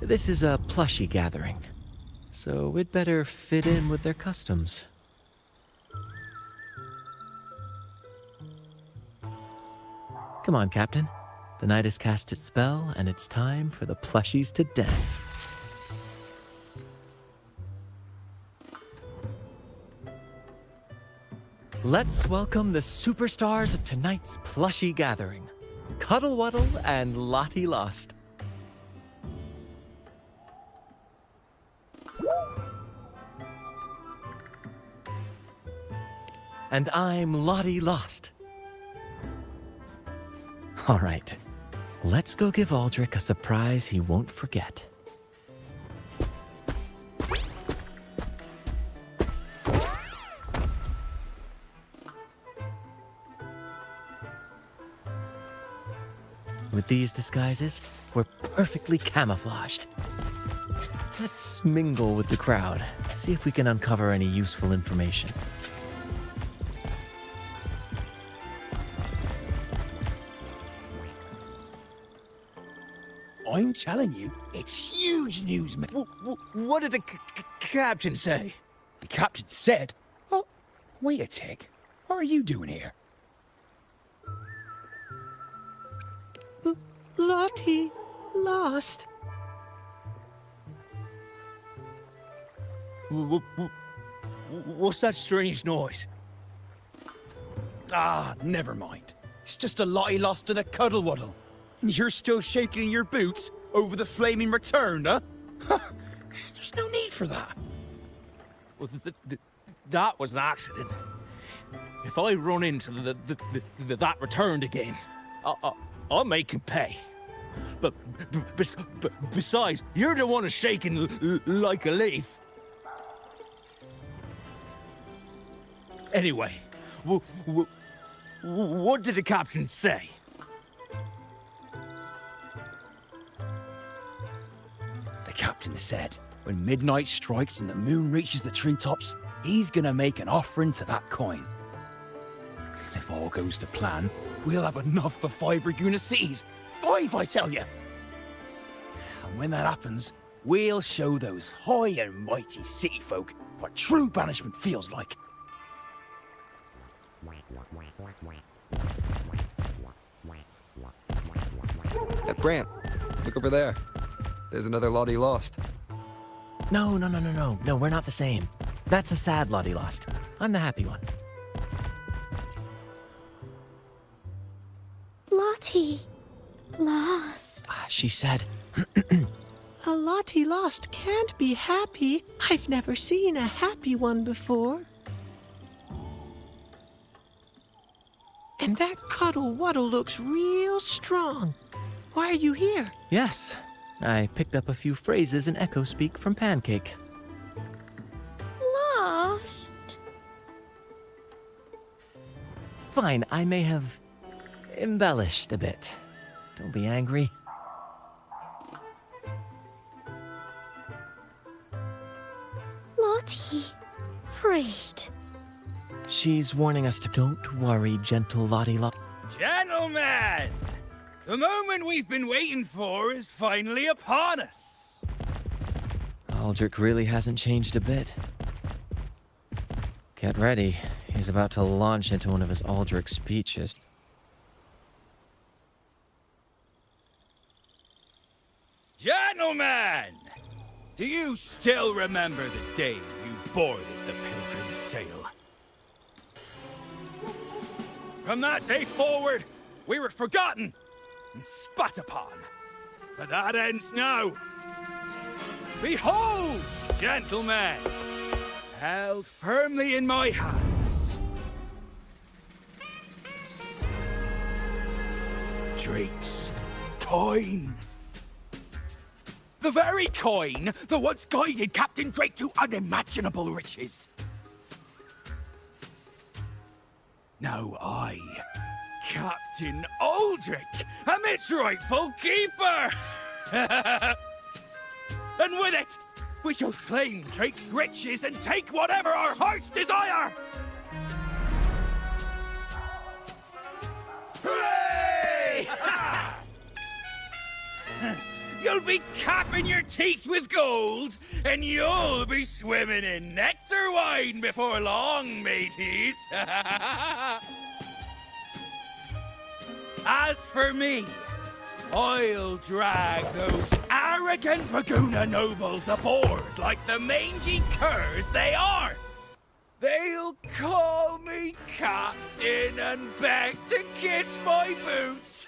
This is a plushy gathering, so we'd better fit in with their customs. Come on, Captain. The night has cast its spell, and it's time for the plushies to dance. Let's welcome the superstars of tonight's plushie gathering, Cuddle Wuddle and Lottie Lost. And I'm Lottie Lost. All right, let's go give Aldrich a surprise he won't forget. With these disguises, we're perfectly camouflaged. Let's mingle with the crowd, see if we can uncover any useful information. I'm telling you, it's huge news, man. What did the captain say? The captain said... Oh, wait a tick. What are you doing here? Lottie Lost. What's that strange noise? Ah, never mind. It's just a Lottie Lost and a Cuddle Wuddle. You're still shaking in your boots over the flaming return, huh? There's no need for that. Well, that was an accident. If I run into that returned again, I'll make him pay. But besides, you're the one who's shaking like a leaf. Anyway, what did the captain say? The captain said, when midnight strikes and the moon reaches the treetops, he's gonna make an offering to that coin. If all goes to plan, we'll have enough for 5 Raguna cities. 5, I tell you! And when that happens, we'll show those high and mighty city folk what true banishment feels like. Brant, look over there. There's another Lottie Lost. No, we're not the same. That's a sad Lottie Lost. I'm the happy one. Lottie Lost. She said... A Lottie Lost can't be happy. I've never seen a happy one before. And that Cuddle Wuddle looks real strong. Why are you here? Yes, I picked up a few phrases in Echo Speak from Pancake. Lost. Fine, I may have embellished a bit. Don't be angry. Lottie. Afraid. She's warning us to don't worry, gentle Lottie Lost. Gentlemen! The moment we've been waiting for is finally upon us. Aldrich really hasn't changed a bit. Get ready. He's about to launch into one of his Aldrich speeches. Gentlemen! Do you still remember the day you boarded the Pilgrim's sail? From that day forward, we were forgotten and spat upon. But that ends now. Behold, gentlemen, held firmly in my hands, Drake's coin. The very coin that once guided Captain Drake to unimaginable riches. Now I, Captain Aldrich, am its rightful keeper! And with it, we shall claim Drake's riches and take whatever our hearts desire! Hooray! You'll be capping your teeth with gold, and you'll be swimming in nectar wine before long, mateys. As for me, I'll drag those arrogant Raguna nobles aboard like the mangy curs they are. They'll call me captain and beg to kiss my boots.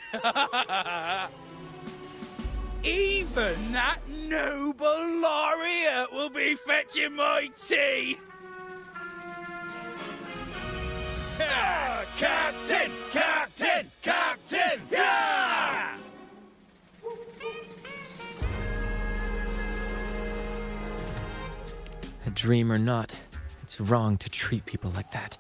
Even that noble laureate will be fetching my tea. Captain! Captain! Captain! Yeah! A dream or not, it's wrong to treat people like that.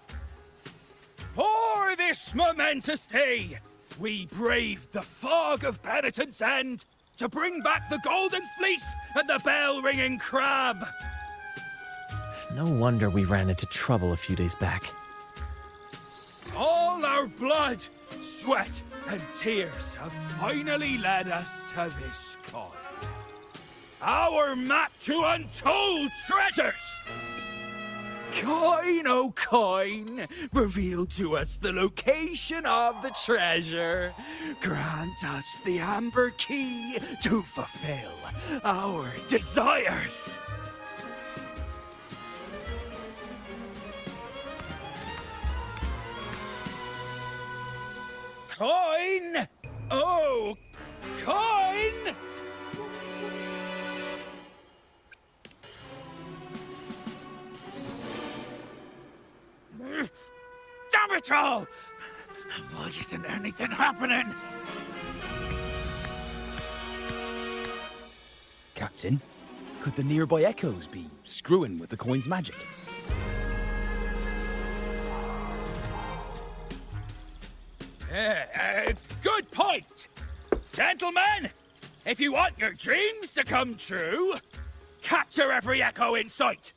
For this momentous day, we braved the fog of penitence end to bring back the golden fleece and the bell-ringing crab. No wonder we ran into trouble a few days back. All our blood, sweat, and tears have finally led us to this coin. Our map to untold treasures! Coin, oh coin, reveal to us the location of the treasure. Grant us the amber key to fulfill our desires. Coin! Oh, coin! Damn it all! Why isn't anything happening? Captain, could the nearby echoes be screwing with the coin's magic? Good point! Gentlemen, if you want your dreams to come true, capture every echo in sight.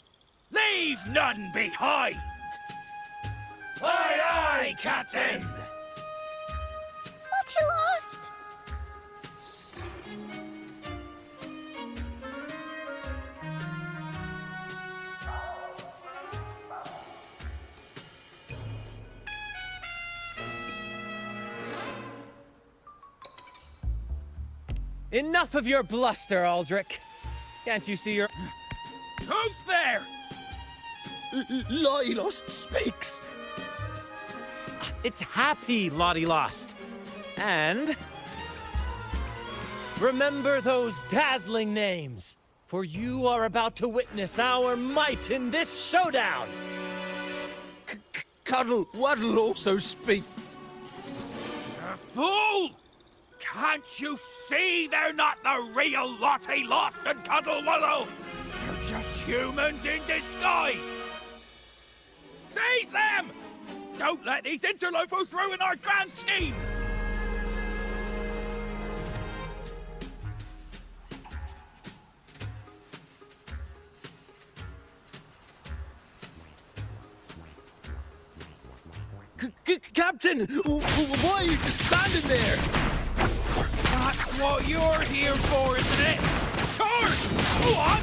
Leave none behind. Aye, aye, Captain! What, he lost? Enough of your bluster, Aldrich. Can't you see your... Who's there? Lottie Lost speaks. It's happy, Lottie Lost. And... remember those dazzling names, for you are about to witness our might in this showdown. Cuddle Waddle also speak. You fool! Can't you see they're not the real Lottie Lost and Cuddle Wallow? They're just humans in disguise! Seize them! Don't let these interlopers ruin our grand scheme! Captain, why are you just standing there? That's what you're here for, isn't it? Charge! Go on!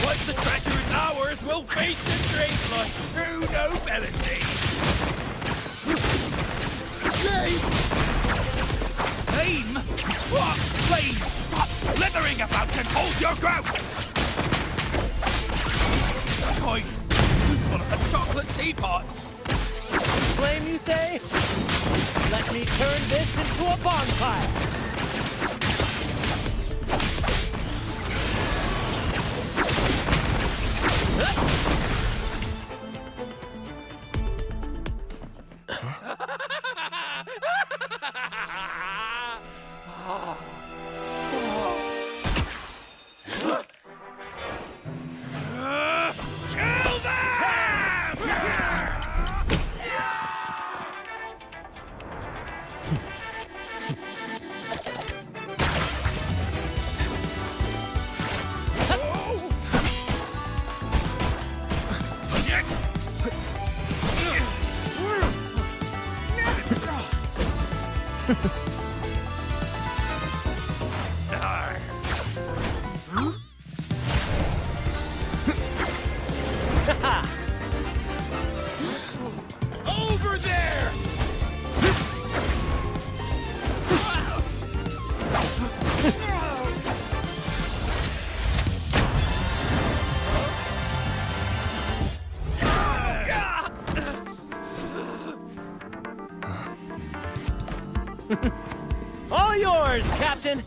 Once the treasure is ours, we'll feast and drink like true nobility. Flame! Flame? What flame? Stop slithering about and hold your ground! Coins, useful as a chocolate teapot. Flame, you say? Let me turn this into a bonfire. Kill them! All yours, Captain!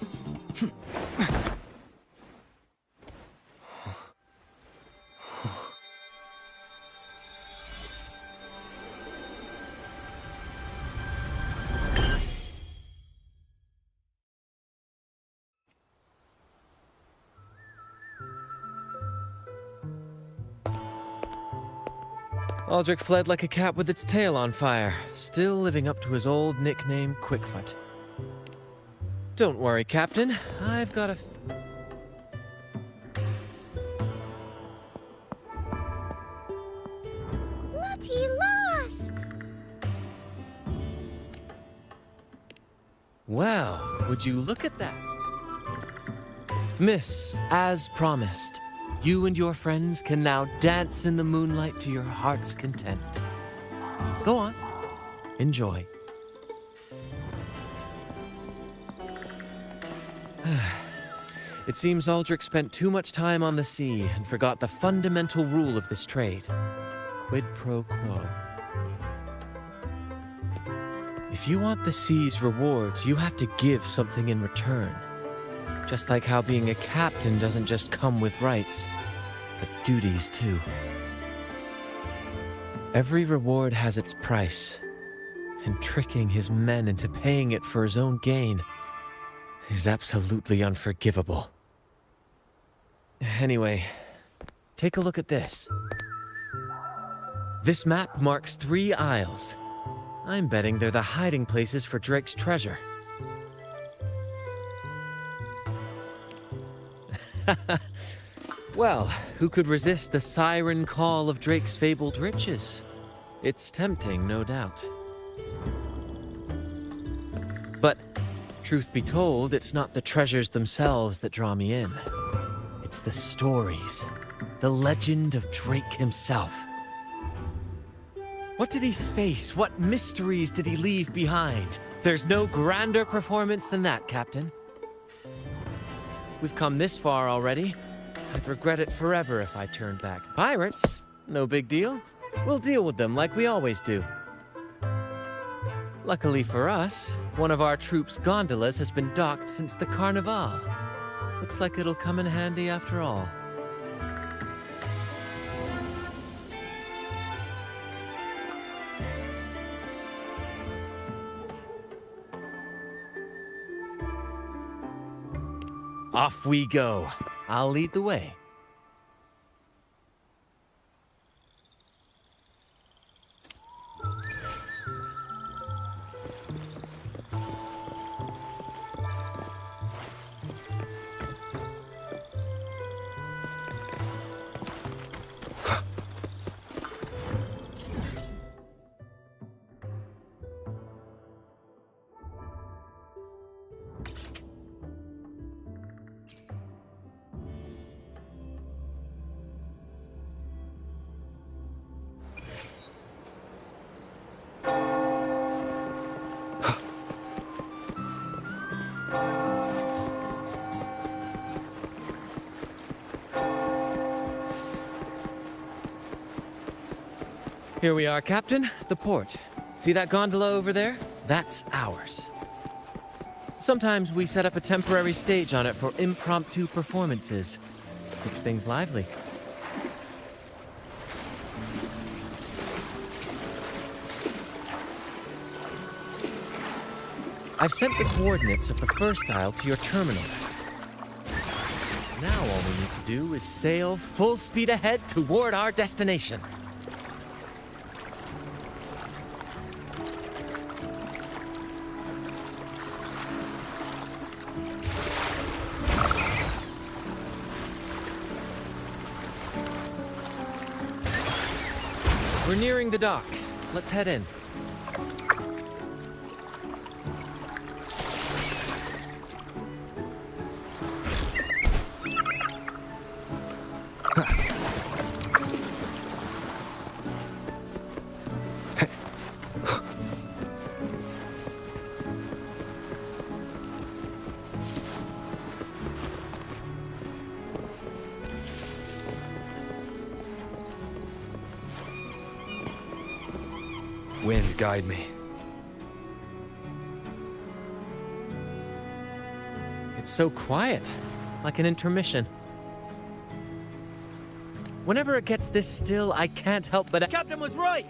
Aldrich fled like a cat with its tail on fire, still living up to his old nickname, Quickfoot. Don't worry, Captain. I've got a... Lottie lost! Well, would you look at that? Miss, as promised, you and your friends can now dance in the moonlight to your heart's content. Go on. Enjoy. It seems Aldrich spent too much time on the sea and forgot the fundamental rule of this trade. Quid pro quo. If you want the sea's rewards, you have to give something in return. Just like how being a captain doesn't just come with rights, but duties too. Every reward has its price, and tricking his men into paying it for his own gain is absolutely unforgivable. Anyway, take a look at this. This map marks 3 isles. I'm betting they're the hiding places for Drake's treasure. Well, who could resist the siren call of Drake's fabled riches? It's tempting, no doubt. But, truth be told, it's not the treasures themselves that draw me in. It's the stories, the legend of Drake himself. What did he face? What mysteries did he leave behind? There's no grander performance than that, Captain. We've come this far already. I'd regret it forever if I turned back. Pirates? No big deal. We'll deal with them like we always do. Luckily for us, one of our troops' gondolas has been docked since the Carnival. Looks like it'll come in handy after all. Off we go. I'll lead the way. Here we are, Captain. The port. See that gondola over there? That's ours. Sometimes we set up a temporary stage on it for impromptu performances. Keeps things lively. I've sent the coordinates of the first isle to your terminal. Now all we need to do is sail full speed ahead toward our destination. We're nearing the dock. Let's head in. Wind, guide me. so quiet, like an intermission. Whenever it gets this still, I can't help but... Captain was right!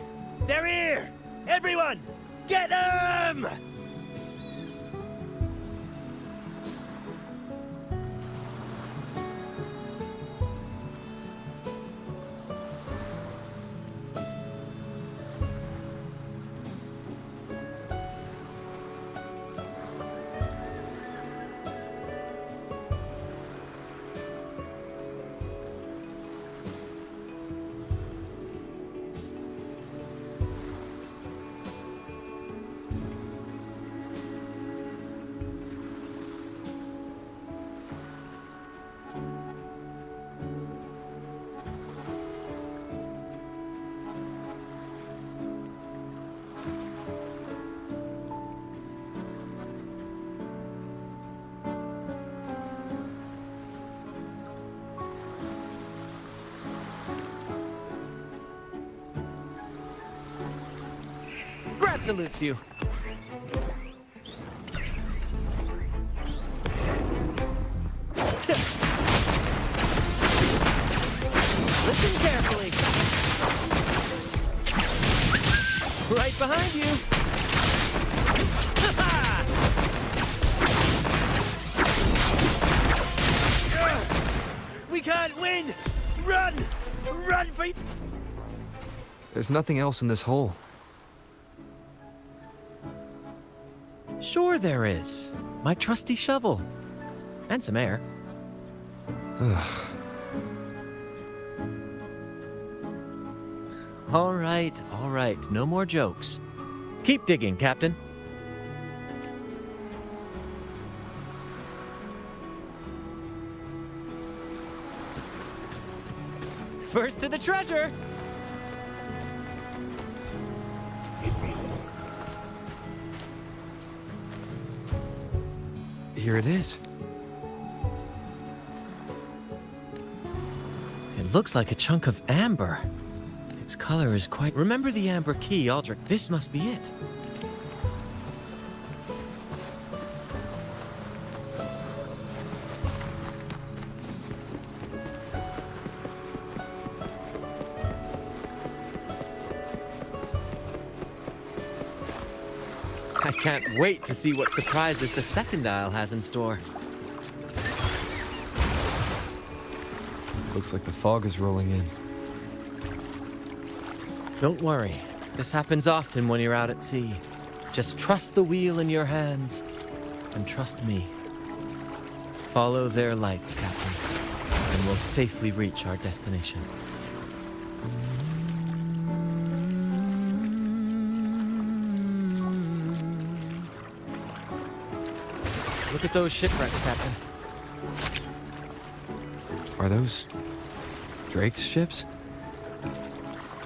They're here! Everyone, get them! Brad salutes you. Listen carefully. Right behind you. We can't win! Run! Run for... There's nothing else in this hole. Sure there is. My trusty shovel. And some air. All right. No more jokes. Keep digging, Captain. First to the treasure! Here it is. It looks like a chunk of amber. Its color is quite... Remember the amber key, Aldrich. This must be it. I can't wait to see what surprises the second aisle has in store. Looks like the fog is rolling in. Don't worry. This happens often when you're out at sea. Just trust the wheel in your hands, and trust me. Follow their lights, Captain, and we'll safely reach our destination. Look at those shipwrecks, Captain. Are those Drake's ships?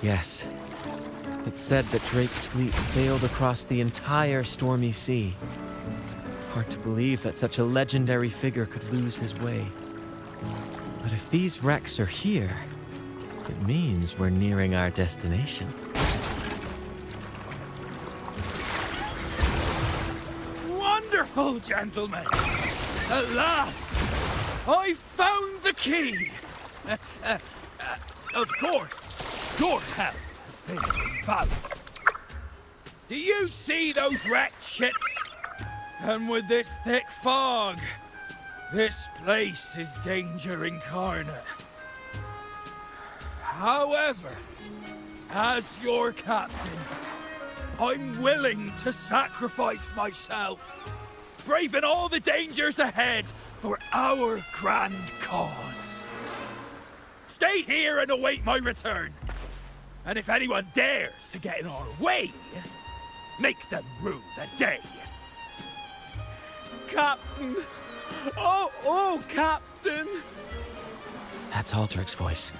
Yes. It's said that Drake's fleet sailed across the entire stormy sea. Hard to believe that such a legendary figure could lose his way. But if these wrecks are here, it means we're nearing our destination. Wonderful, gentlemen! At last, I found the key! Of course, your help has been invaluable. Do you see those wrecked ships? And with this thick fog, this place is danger incarnate. However, as your captain, I'm willing to sacrifice myself, braving all the dangers ahead for our grand cause. Stay here and await my return. And if anyone dares to get in our way, make them rue the day. Captain! Oh, Captain! That's Aldrich's voice.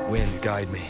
Wind, guide me.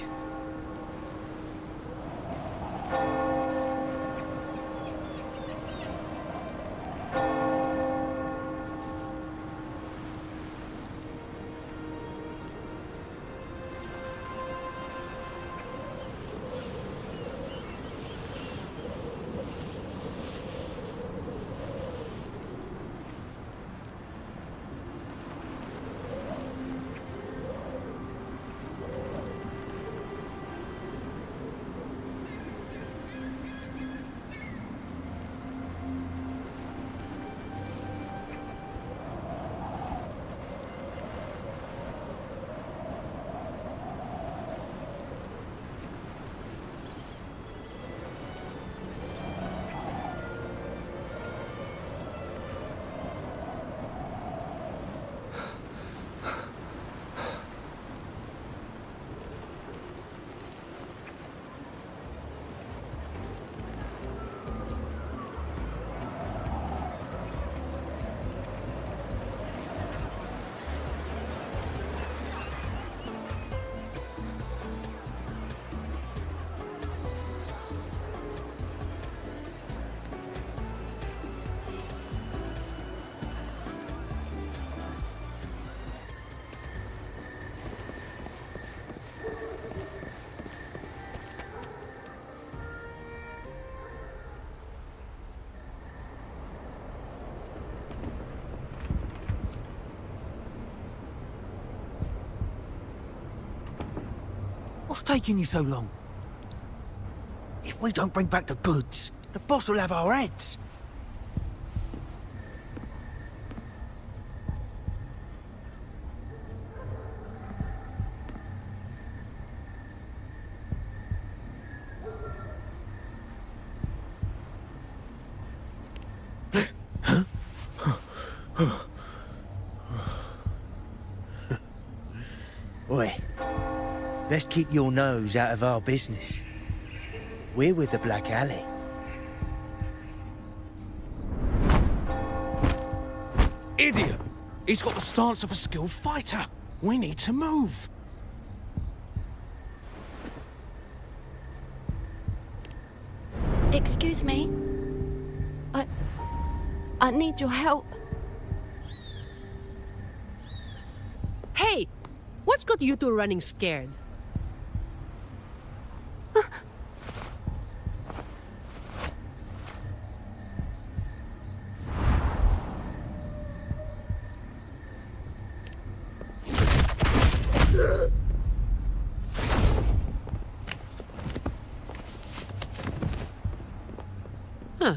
What's taking you so long? If we don't bring back the goods, the boss will have our heads. Oi, let's keep your nose out of our business. We're with the Black Alley. Idiot! He's got the stance of a skilled fighter. We need to move. Excuse me. I need your help. Hey! What's got you two running scared? Huh.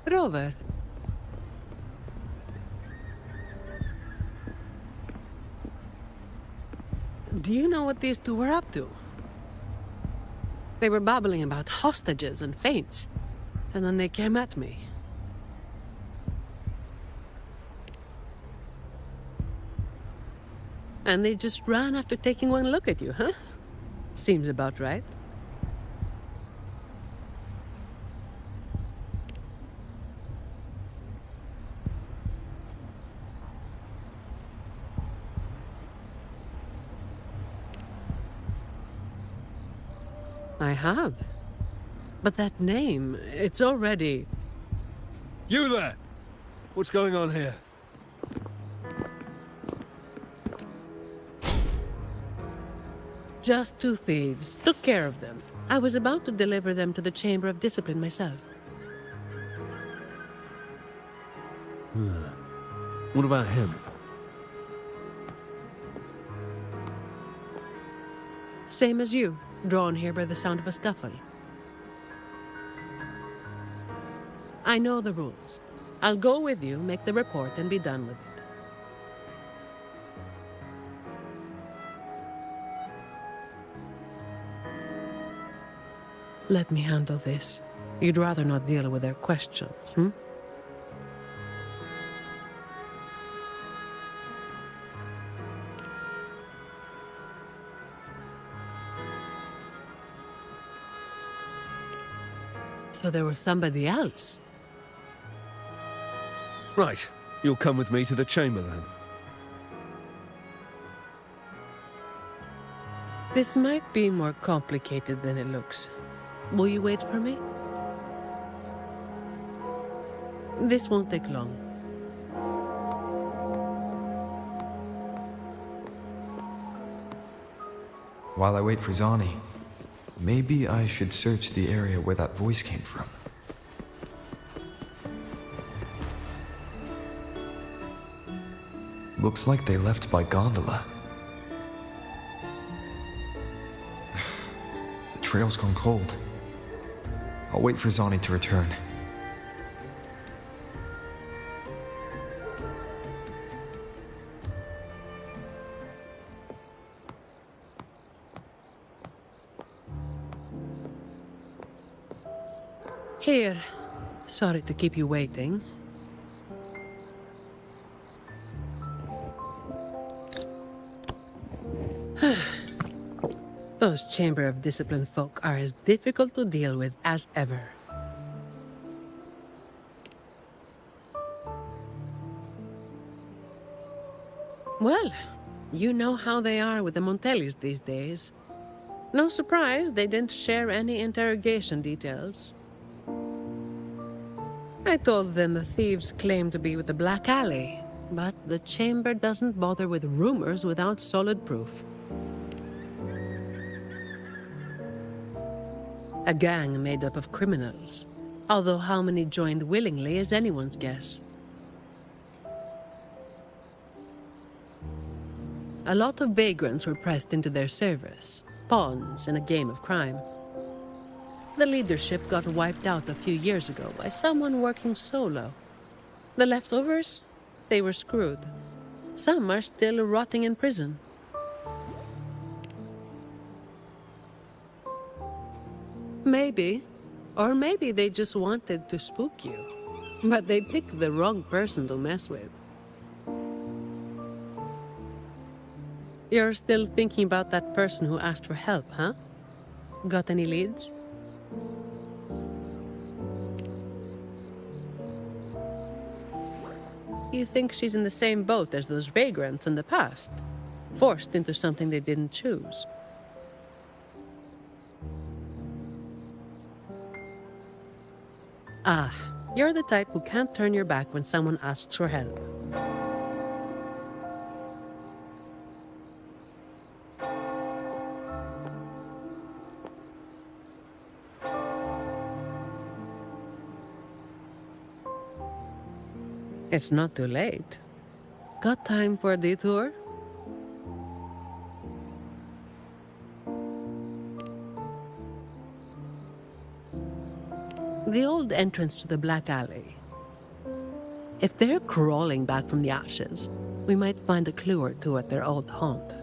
Rover. Do you know what these two were up to? They were babbling about hostages and feints, and then they came at me. And they just ran after taking one look at you, huh? Seems about right. I have. But that name, it's already... You there! What's going on here? Just two thieves. Took care of them. I was about to deliver them to the Chamber of Discipline myself. What about him? Same as you, drawn here by the sound of a scuffle. I know the rules. I'll go with you, make the report, and be done with it. Let me handle this. You'd rather not deal with their questions, hmm? So there was somebody else? Right. You'll come with me to the chamber then. This might be more complicated than it looks. Will you wait for me? This won't take long. While I wait for Zani, maybe I should search the area where that voice came from. Looks like they left by gondola. The trail's gone cold. I'll wait for Zani to return. Here. Sorry to keep you waiting. Those Chamber of Discipline folk are as difficult to deal with as ever. Well, you know how they are with the Montellis these days. No surprise they didn't share any interrogation details. I told them the thieves claimed to be with the Black Alley, but the Chamber doesn't bother with rumors without solid proof. A gang made up of criminals, although how many joined willingly is anyone's guess. A lot of vagrants were pressed into their service, pawns in a game of crime. The leadership got wiped out a few years ago by someone working solo. The leftovers? They were screwed. Some are still rotting in prison. Maybe. Or maybe they just wanted to spook you. But they picked the wrong person to mess with. You're still thinking about that person who asked for help, huh? Got any leads? You think she's in the same boat as those vagrants in the past? Forced into something they didn't choose. Ah, you're the type who can't turn your back when someone asks for help. It's not too late. Got time for a detour? The old entrance to the Black Alley. If they're crawling back from the ashes, we might find a clue or two at their old haunt.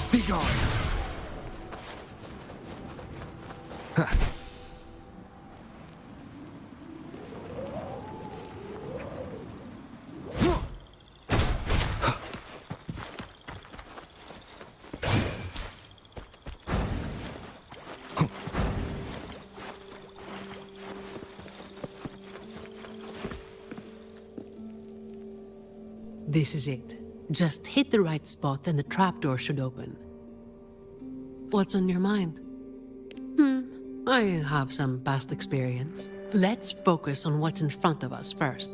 Be gone! This is it. Just hit the right spot and the trapdoor should open. What's on your mind? I have some past experience. Let's focus on what's in front of us first.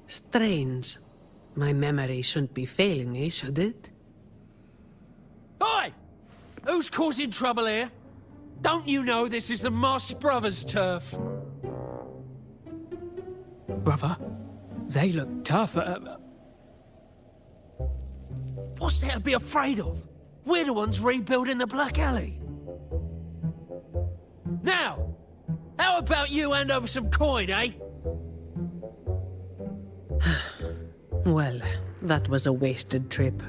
Strange. My memory shouldn't be failing me, should it? Oi! Who's causing trouble here? Don't you know this is the Marsh Brothers' turf? Brother, they look tough. What's there to be afraid of? We're the ones rebuilding the Black Alley. Now, how about you hand over some coin, eh? Well, that was a wasted trip.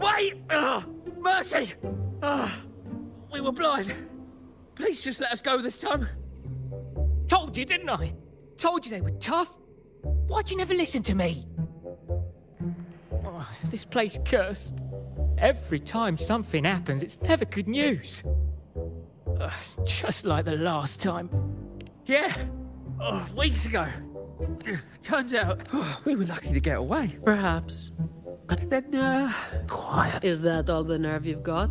Wait! Mercy! We were blind. Please just let us go this time. Told you, didn't I? Told you they were tough. Why'd you never listen to me? Oh, is this place cursed? Every time something happens, it's never good news. Just like the last time. Yeah, weeks ago. Turns out we were lucky to get away. Perhaps. But then, quiet. Is that all the nerve you've got?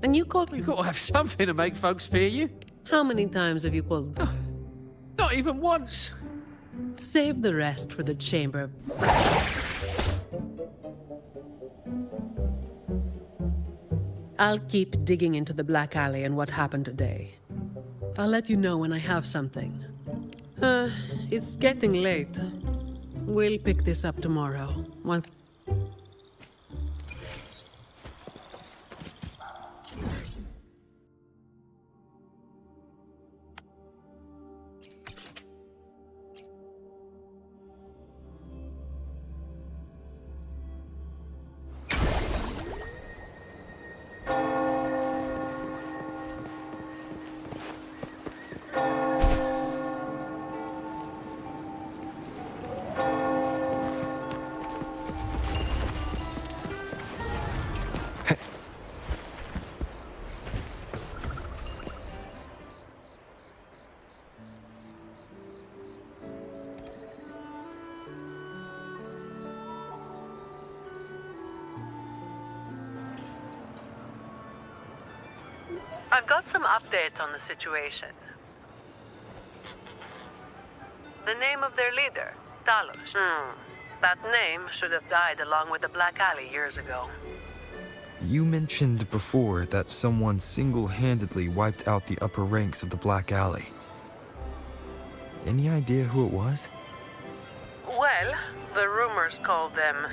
And you called me. You've got to have something to make folks fear you. How many times have you pulled? Not even once. Save the rest for the chamber. I'll keep digging into the Black Alley and what happened today. I'll let you know when I have something. It's getting late. We'll pick this up tomorrow. I've got some updates on the situation. The name of their leader, Talos. That name should have died along with the Black Alley years ago. You mentioned before that someone single-handedly wiped out the upper ranks of the Black Alley. Any idea who it was? Well, the rumors called them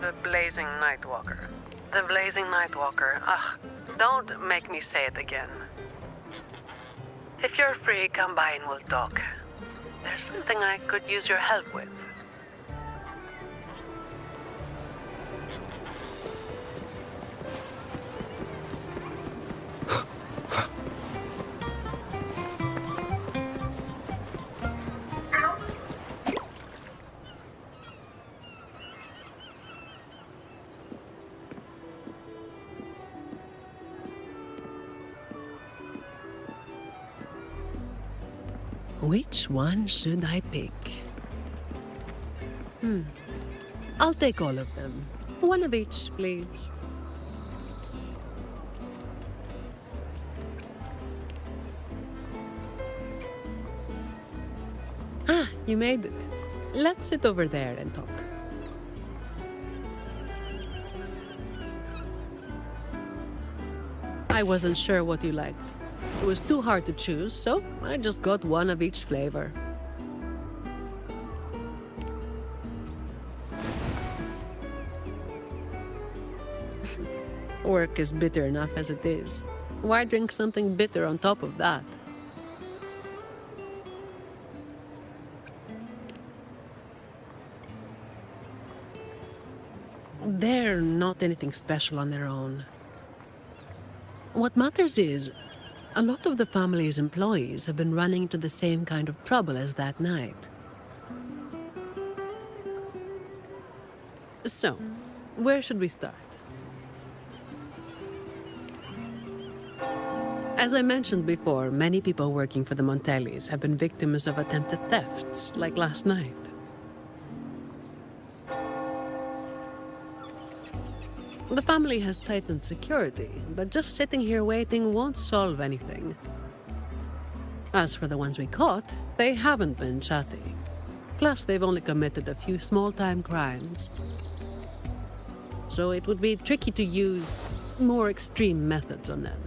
the Blazing Nightwalker. The Blazing Nightwalker. Don't make me say it again. If you're free, come by and we'll talk. There's something I could use your help with. Which one should I pick? I'll take all of them. One of each, please. You made it. Let's sit over there and talk. I wasn't sure what you liked. It was too hard to choose, so I just got one of each flavor. Work is bitter enough as it is. Why drink something bitter on top of that? They're not anything special on their own. What matters is, a lot of the family's employees have been running into the same kind of trouble as that night. So, where should we start? As I mentioned before, many people working for the Montellis have been victims of attempted thefts, like last night. The family has tightened security, but just sitting here waiting won't solve anything. As for the ones we caught, they haven't been chatty. Plus, they've only committed a few small-time crimes. So it would be tricky to use more extreme methods on them.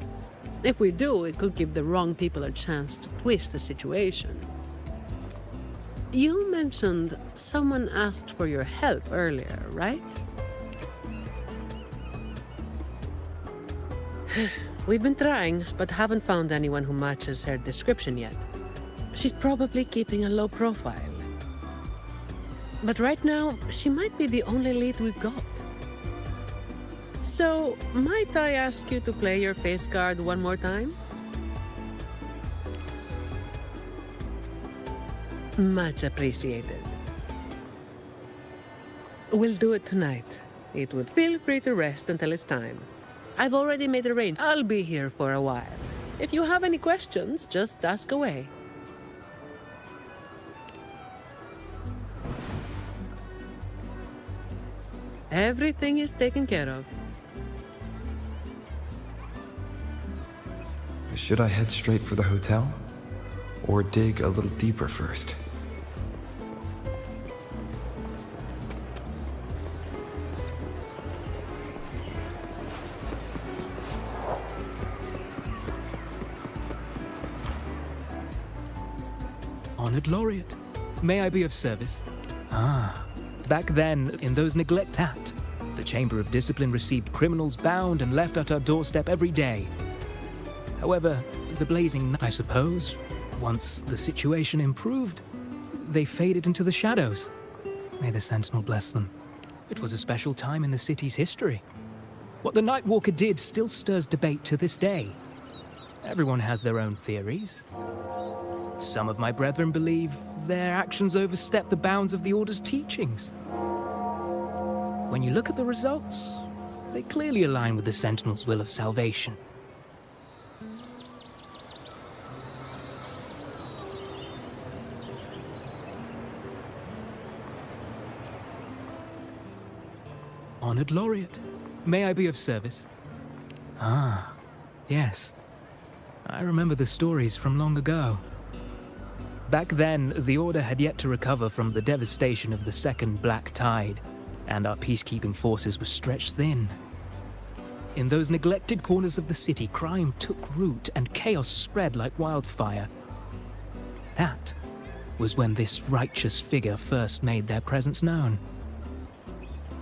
If we do, it could give the wrong people a chance to twist the situation. You mentioned someone asked for your help earlier, right? We've been trying, but haven't found anyone who matches her description yet. She's probably keeping a low profile. But right now, she might be the only lead we've got. So, might I ask you to play your face card one more time? Much appreciated. We'll do it tonight. It would feel free to rest until it's time. I've already made arrangements. I'll be here for a while. If you have any questions, just ask away. Everything is taken care of. Should I head straight for the hotel? Or dig a little deeper first? Honored Laureate, may I be of service? Back then, in those that, the Chamber of Discipline received criminals bound and left at our doorstep every day. However, the blazing, I suppose, once the situation improved, they faded into the shadows. May the Sentinel bless them. It was a special time in the city's history. What the Nightwalker did still stirs debate to this day. Everyone has their own theories. Some of my brethren believe their actions overstep the bounds of the Order's teachings. When you look at the results, they clearly align with the Sentinel's will of salvation. Honored Laureate, may I be of service? Yes. I remember the stories from long ago. Back then, the Order had yet to recover from the devastation of the Second Black Tide, and our peacekeeping forces were stretched thin. In those neglected corners of the city, crime took root and chaos spread like wildfire. That was when this righteous figure first made their presence known.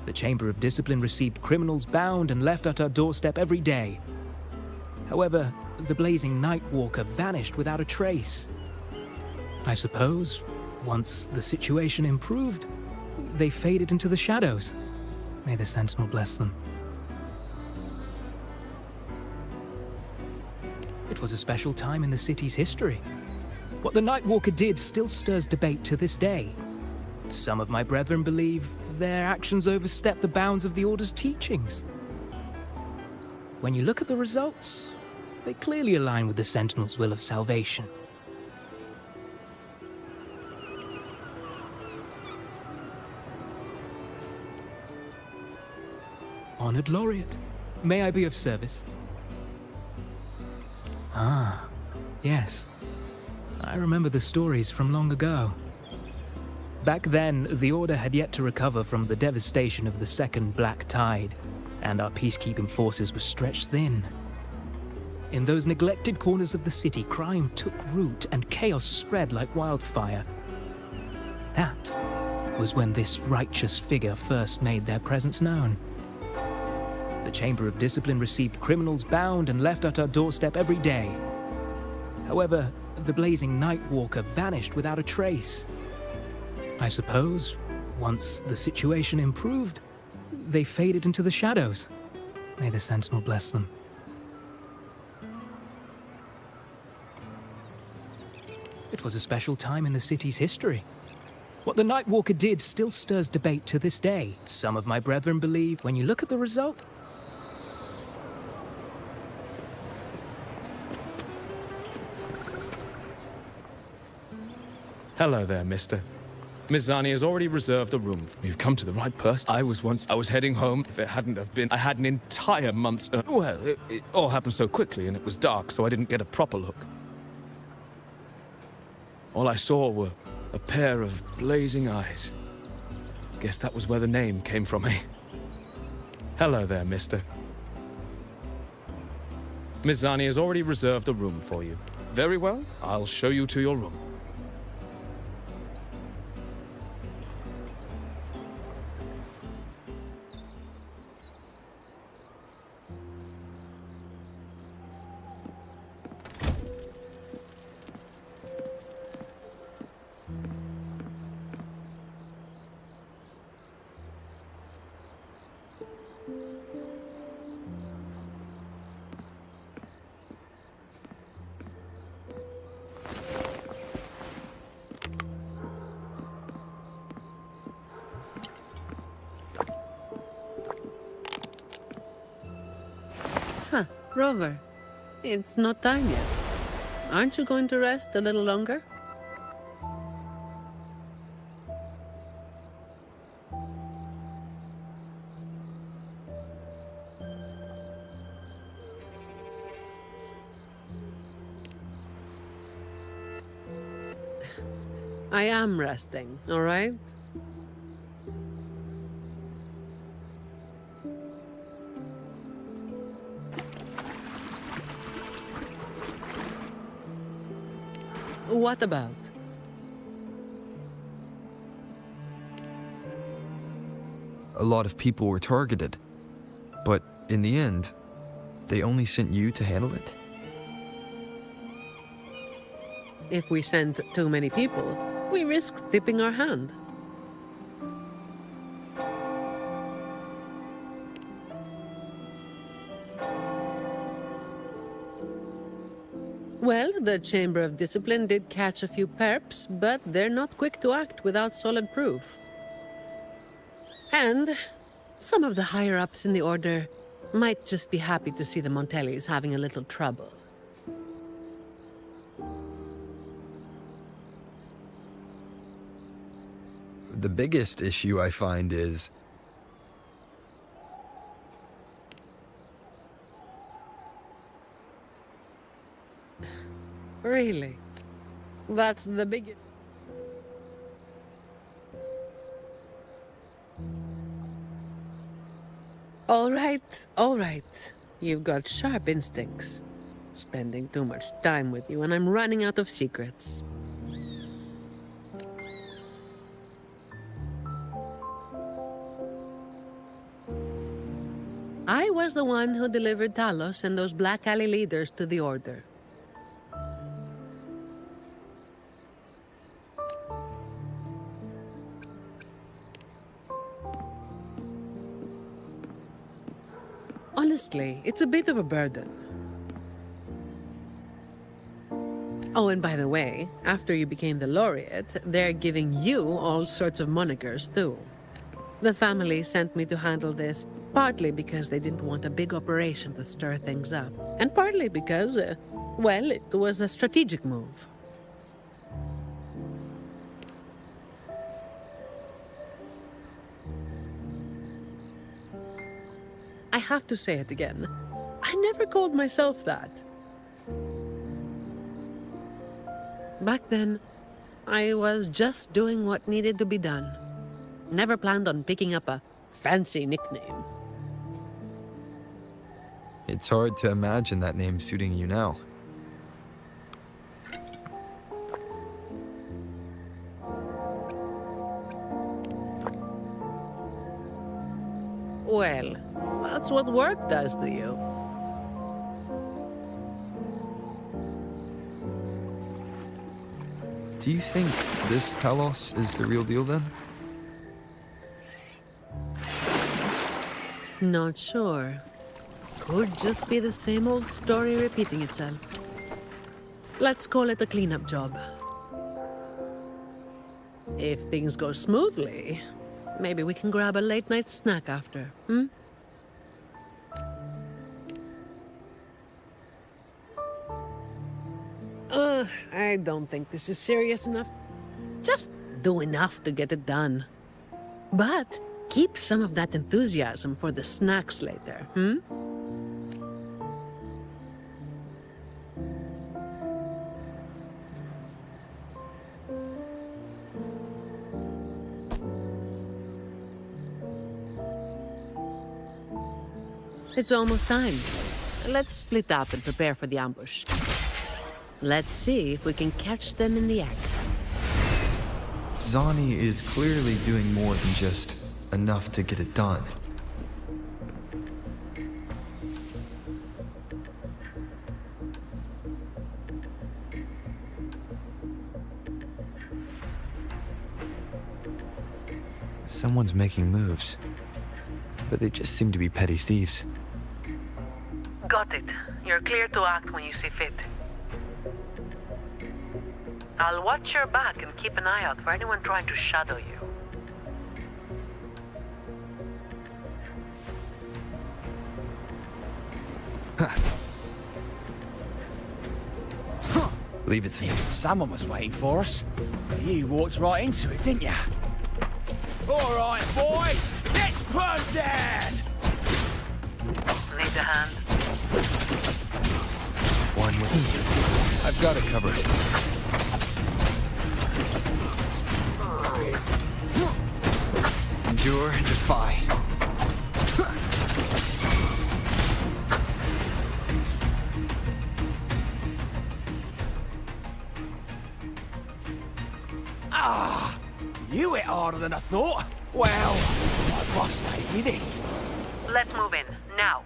The Chamber of Discipline received criminals bound and left at our doorstep every day. However, the blazing Nightwalker vanished without a trace. I suppose, once the situation improved, they faded into the shadows. May the Sentinel bless them. It was a special time in the city's history. What the Nightwalker did still stirs debate to this day. Some of my brethren believe their actions overstep the bounds of the Order's teachings. When you look at the results, they clearly align with the Sentinel's will of salvation. Honored Laureate, may I be of service? Yes. I remember the stories from long ago. Back then, the Order had yet to recover from the devastation of the Second Black Tide, and our peacekeeping forces were stretched thin. In those neglected corners of the city, crime took root and chaos spread like wildfire. That was when this righteous figure first made their presence known. The Chamber of Discipline received criminals bound and left at our doorstep every day. However, the blazing Nightwalker vanished without a trace. I suppose, once the situation improved, they faded into the shadows. May the Sentinel bless them. It was a special time in the city's history. What the Nightwalker did still stirs debate to this day. Some of my brethren believe when you look at the result, Hello there, mister. Miss Zani has already reserved a room. You've come to the right person. I was heading home. If it hadn't have been, I had an entire month's... well, it all happened so quickly and it was dark, so I didn't get a proper look. All I saw were a pair of blazing eyes. Guess that was where the name came from, eh? Hello there, mister. Miss Zani has already reserved a room for you. Very well, I'll show you to your room. Rover, it's not time yet. Aren't you going to rest a little longer? I am resting, all right? What about? A lot of people were targeted, but in the end, they only sent you to handle it? If we send too many people, we risk tipping our hand. Well, the Chamber of Discipline did catch a few perps, but they're not quick to act without solid proof. And some of the higher-ups in the Order might just be happy to see the Montellis having a little trouble. The biggest issue I find is... Really? That's the biggest... All right. You've got sharp instincts. Spending too much time with you and I'm running out of secrets. I was the one who delivered Talos and those Black Alley leaders to the Order. Honestly, it's a bit of a burden. Oh, and by the way, after you became the laureate, they're giving you all sorts of monikers, too. The family sent me to handle this, partly because they didn't want a big operation to stir things up, and partly because, well, it was a strategic move. I have to say it again. I never called myself that. Back then, I was just doing what needed to be done. Never planned on picking up a fancy nickname. It's hard to imagine that name suiting you now. Well, that's what work does to you. Do you think this Talos is the real deal then? Not sure. Could just be the same old story repeating itself. Let's call it a cleanup job. If things go smoothly, maybe we can grab a late-night snack after, hmm? I don't think this is serious enough. Just do enough to get it done. But keep some of that enthusiasm for the snacks later, hmm? It's almost time. Let's split up and prepare for the ambush. Let's see if we can catch them in the act. Zani is clearly doing more than just enough to get it done. Someone's making moves, but they just seem to be petty thieves. Got it. You're clear to act when you see fit. I'll watch your back and keep an eye out for anyone trying to shadow you. Leave it to me. Someone was waiting for us. You walked right into it, didn't you? All right, boys, let's put 'em down. Need a hand? One with me. I've got it covered. Endure and defy. Ah, you hit harder than I thought. Well, my boss gave me this. Let's move in, now.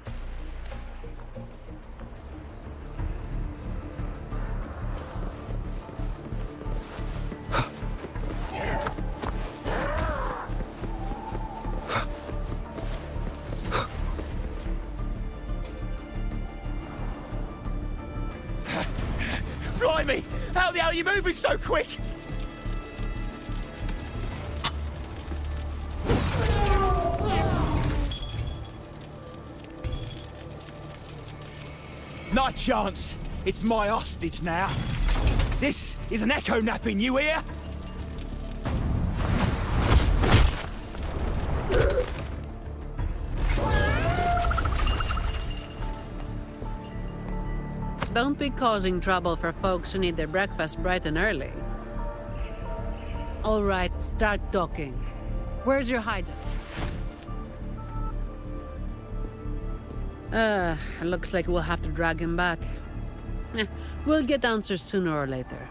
Blimey, how the hell are you moving so quick? Not a chance. It's my hostage now. This is an echo napping, you hear? Don't be causing trouble for folks who need their breakfast bright and early. All right, start talking. Where's your hideout? Looks like we'll have to drag him back. We'll get answers sooner or later.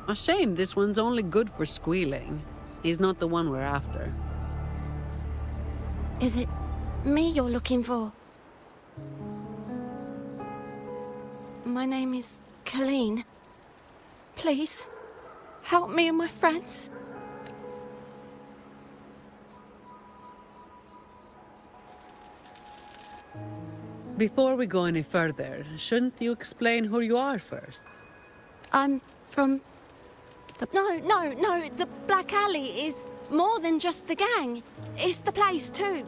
A shame this one's only good for squealing. He's not the one we're after. Is it me you're looking for? My name is Colleen. Please, help me and my friends. Before we go any further, shouldn't you explain who you are first? I'm from... No, the Black Alley is more than just the gang. It's the place too.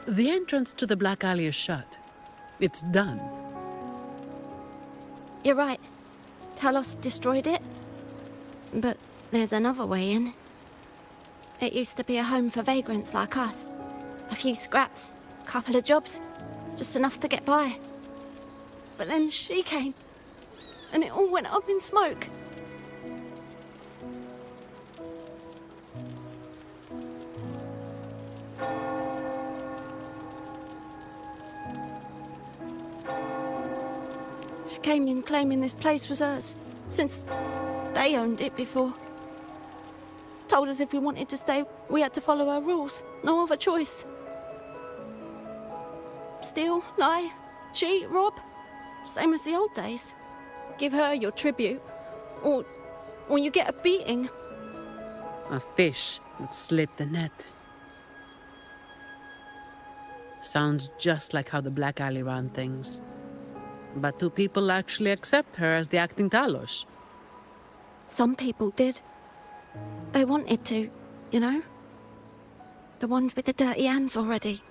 The entrance to the Black Alley is shut. It's done. You're right. Talos destroyed it. But there's another way in. It used to be a home for vagrants like us. A few scraps, couple of jobs, just enough to get by. But then she came, and it all went up in smoke. She came in claiming this place was hers, since they owned it before. Told us if we wanted to stay, we had to follow her rules. No other choice. Steal, lie, cheat, rob. Same as the old days. Give her your tribute, or you get a beating. A fish that slipped the net. Sounds just like how the Black Alley ran things. But do people actually accept her as the acting Talos? Some people did. They wanted to, you know? The ones with the dirty hands already.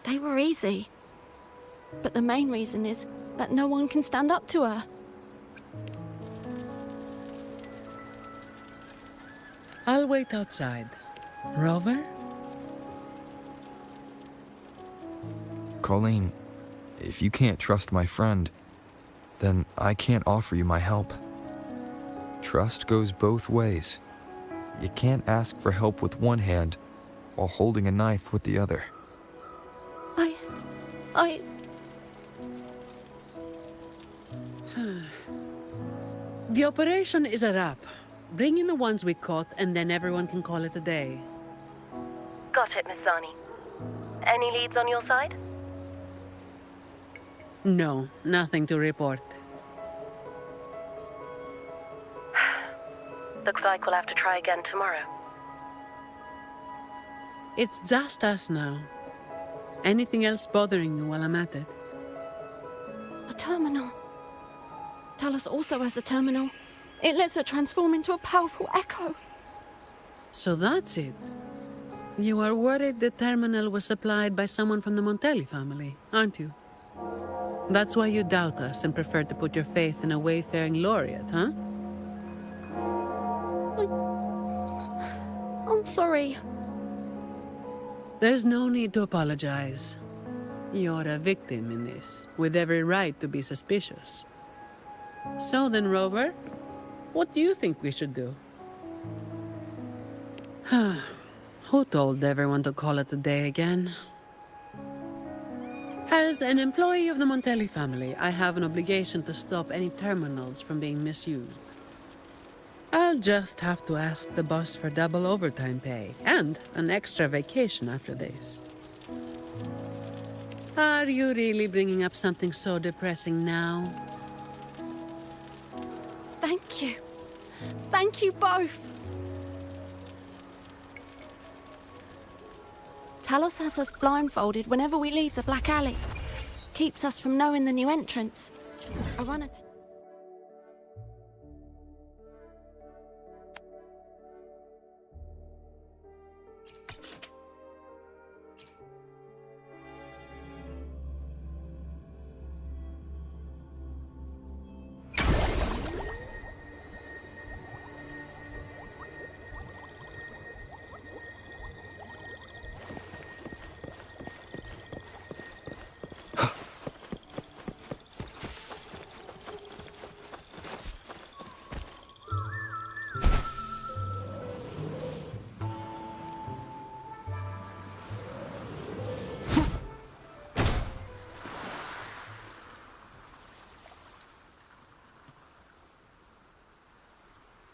They were easy. But the main reason is that no one can stand up to her. I'll wait outside. Rover? Colleen, if you can't trust my friend, then I can't offer you my help. Trust goes both ways. You can't ask for help with one hand while holding a knife with the other. The operation is a wrap. Bring in the ones we caught, and then everyone can call it a day. Got it, Miss Zani. Any leads on your side? No, nothing to report. Looks like we'll have to try again tomorrow. It's just us now. Anything else bothering you while I'm at it? A terminal. Talos also has a terminal. It lets her transform into a powerful echo. So that's it. You are worried the terminal was supplied by someone from the Montelli family, aren't you? That's why you doubt us and prefer to put your faith in a wayfaring laureate, huh? I'm sorry. There's no need to apologize. You're a victim in this, with every right to be suspicious. So then, Rover, what do you think we should do? Who told everyone to call it a day again? As an employee of the Montelli family, I have an obligation to stop any terminals from being misused. I'll just have to ask the boss for double overtime pay and an extra vacation after this. Are you really bringing up something so depressing now? Thank you. Thank you both. Talos has us blindfolded whenever we leave the Black Alley. Keeps us from knowing the new entrance. I run it.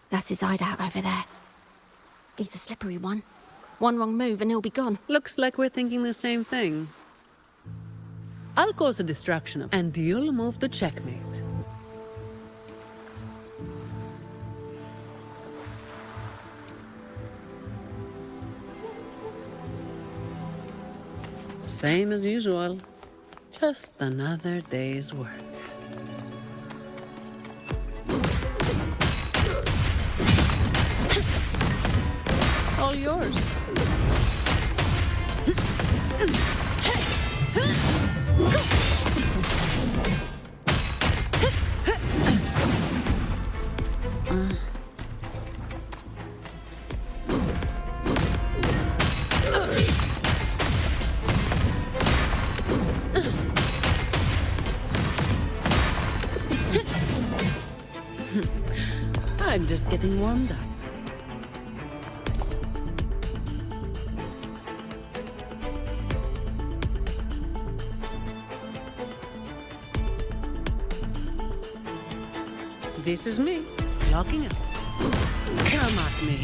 That's his hideout over there. He's a slippery one. One wrong move and he'll be gone. Looks like we're thinking the same thing. I'll cause a distraction, and you'll move to checkmate. Same as usual. Just another day's work. All yours. I'm just getting warmed up. This is me, locking up. Come at me.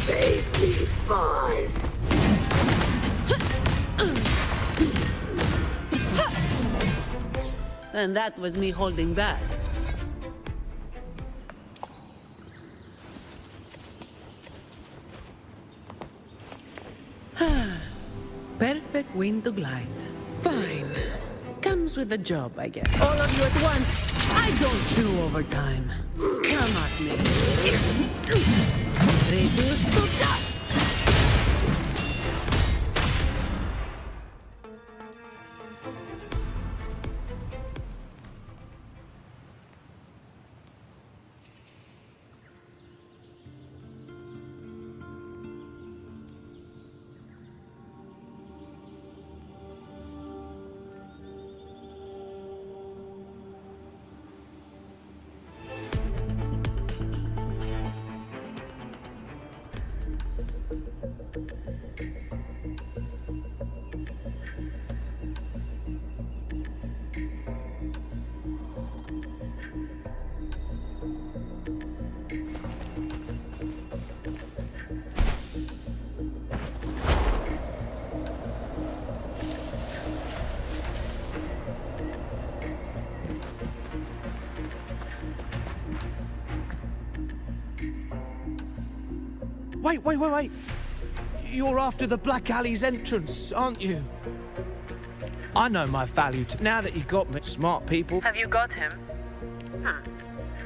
Save me, boys. And that was me holding back. Perfect wind to glide. Fine. Comes with the job, I guess. All of you at once. I don't do overtime. Come at me. Reduce to dust. Wait. You're after the Black Alley's entrance, aren't you? I know my value now that you got me. Smart people. Have you got him?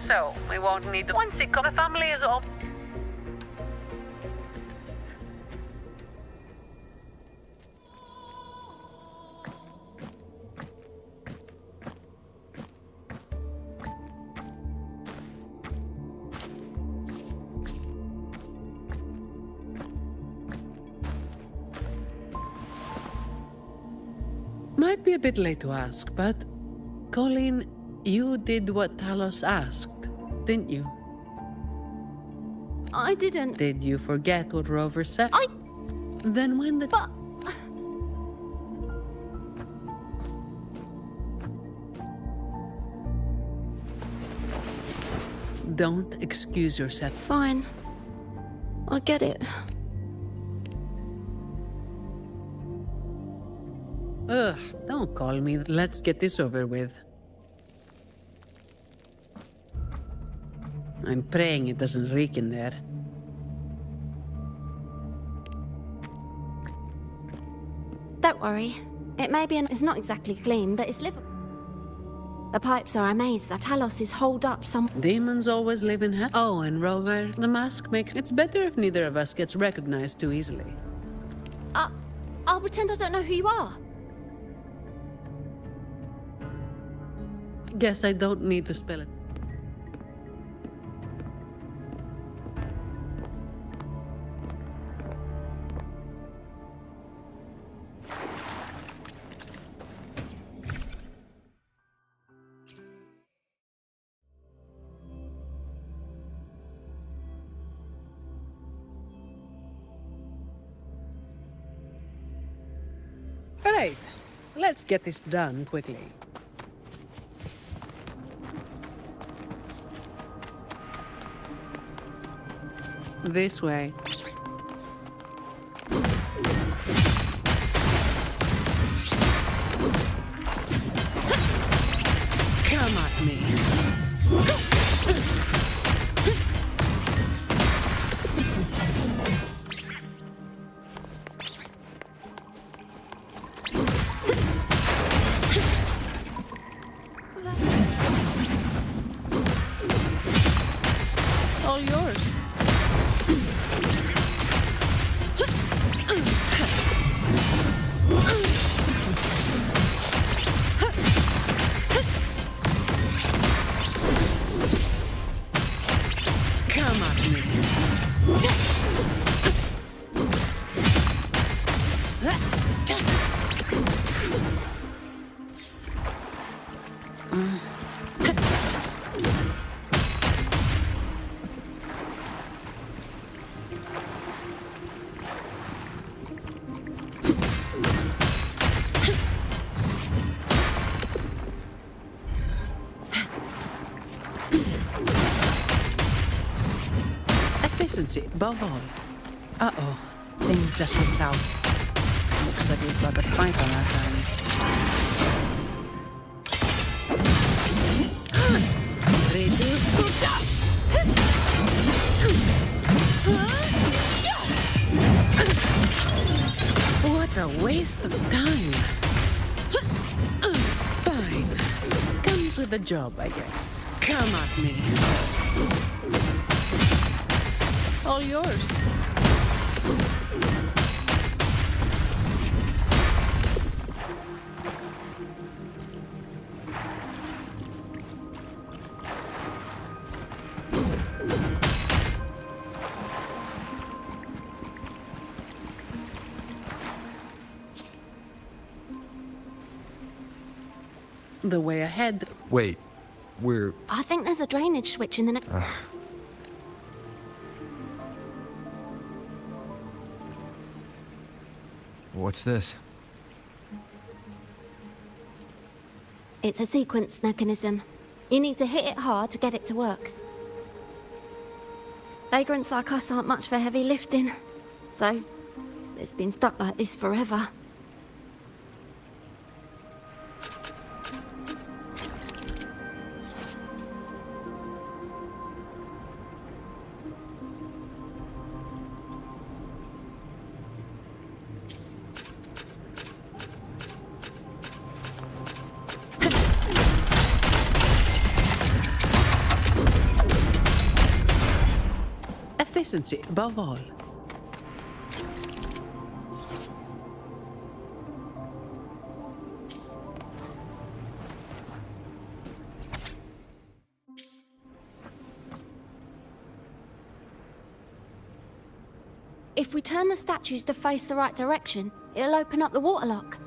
So, we won't need to... Once he comes, the family is all... Might be a bit late to ask, but Colin, you did what Talos asked, didn't you? I didn't. Did you forget what Rover said? Then when the... But... Don't excuse yourself. Fine. I get it. Ugh, don't call me. Let's get this over with. I'm praying it doesn't reek in there. Don't worry. It may be it's not exactly clean, but it's livable. The pipes are a maze that Talos is holed up some... Demons always live in hell. Oh, and Rover, the mask makes... It's better if neither of us gets recognized too easily. I'll pretend I don't know who you are. Guess I don't need to spell it. Right, let's get this done quickly. This way. Come at me. All yours. Come at me. Efficiency, above all. Uh-oh, things just went south. Looks like we've got a fight on our hands. Reduce to dust! What a waste of time. Fine. Comes with the job, I guess. Come at me. All yours. The way ahead. Wait, we're... I think there's a drainage switch in the next... What's this? It's a sequence mechanism. You need to hit it hard to get it to work. Vagrants like us aren't much for heavy lifting, so it's been stuck like this forever. Efficiency above all. If we turn the statues to face the right direction, it'll open up the waterlock.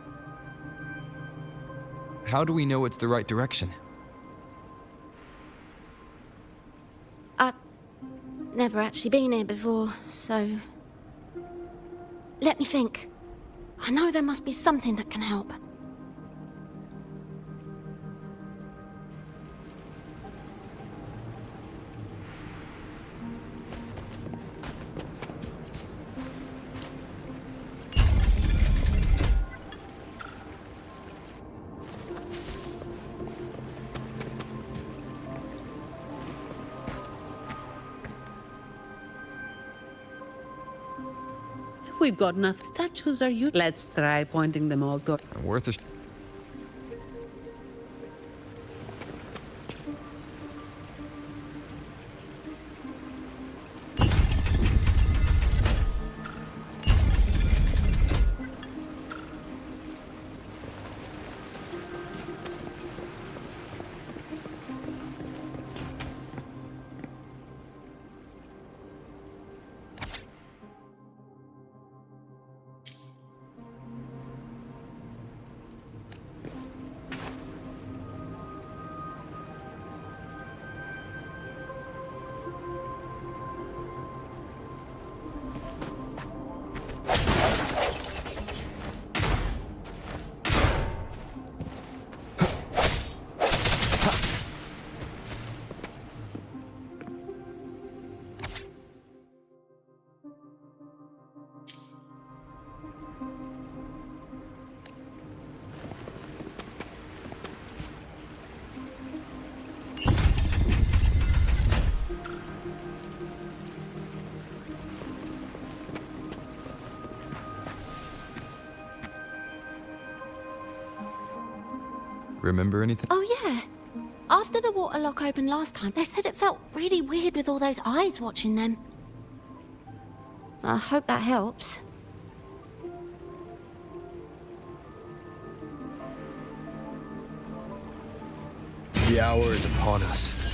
How do we know it's the right direction? I've never actually been here before, so... Let me think. I know there must be something that can help. If we've got nothing, statues are you. Let's try pointing them all to. Worth a Remember anything? Oh yeah. After the waterlock opened last time, they said it felt really weird with all those eyes watching them. I hope that helps. The hour is upon us.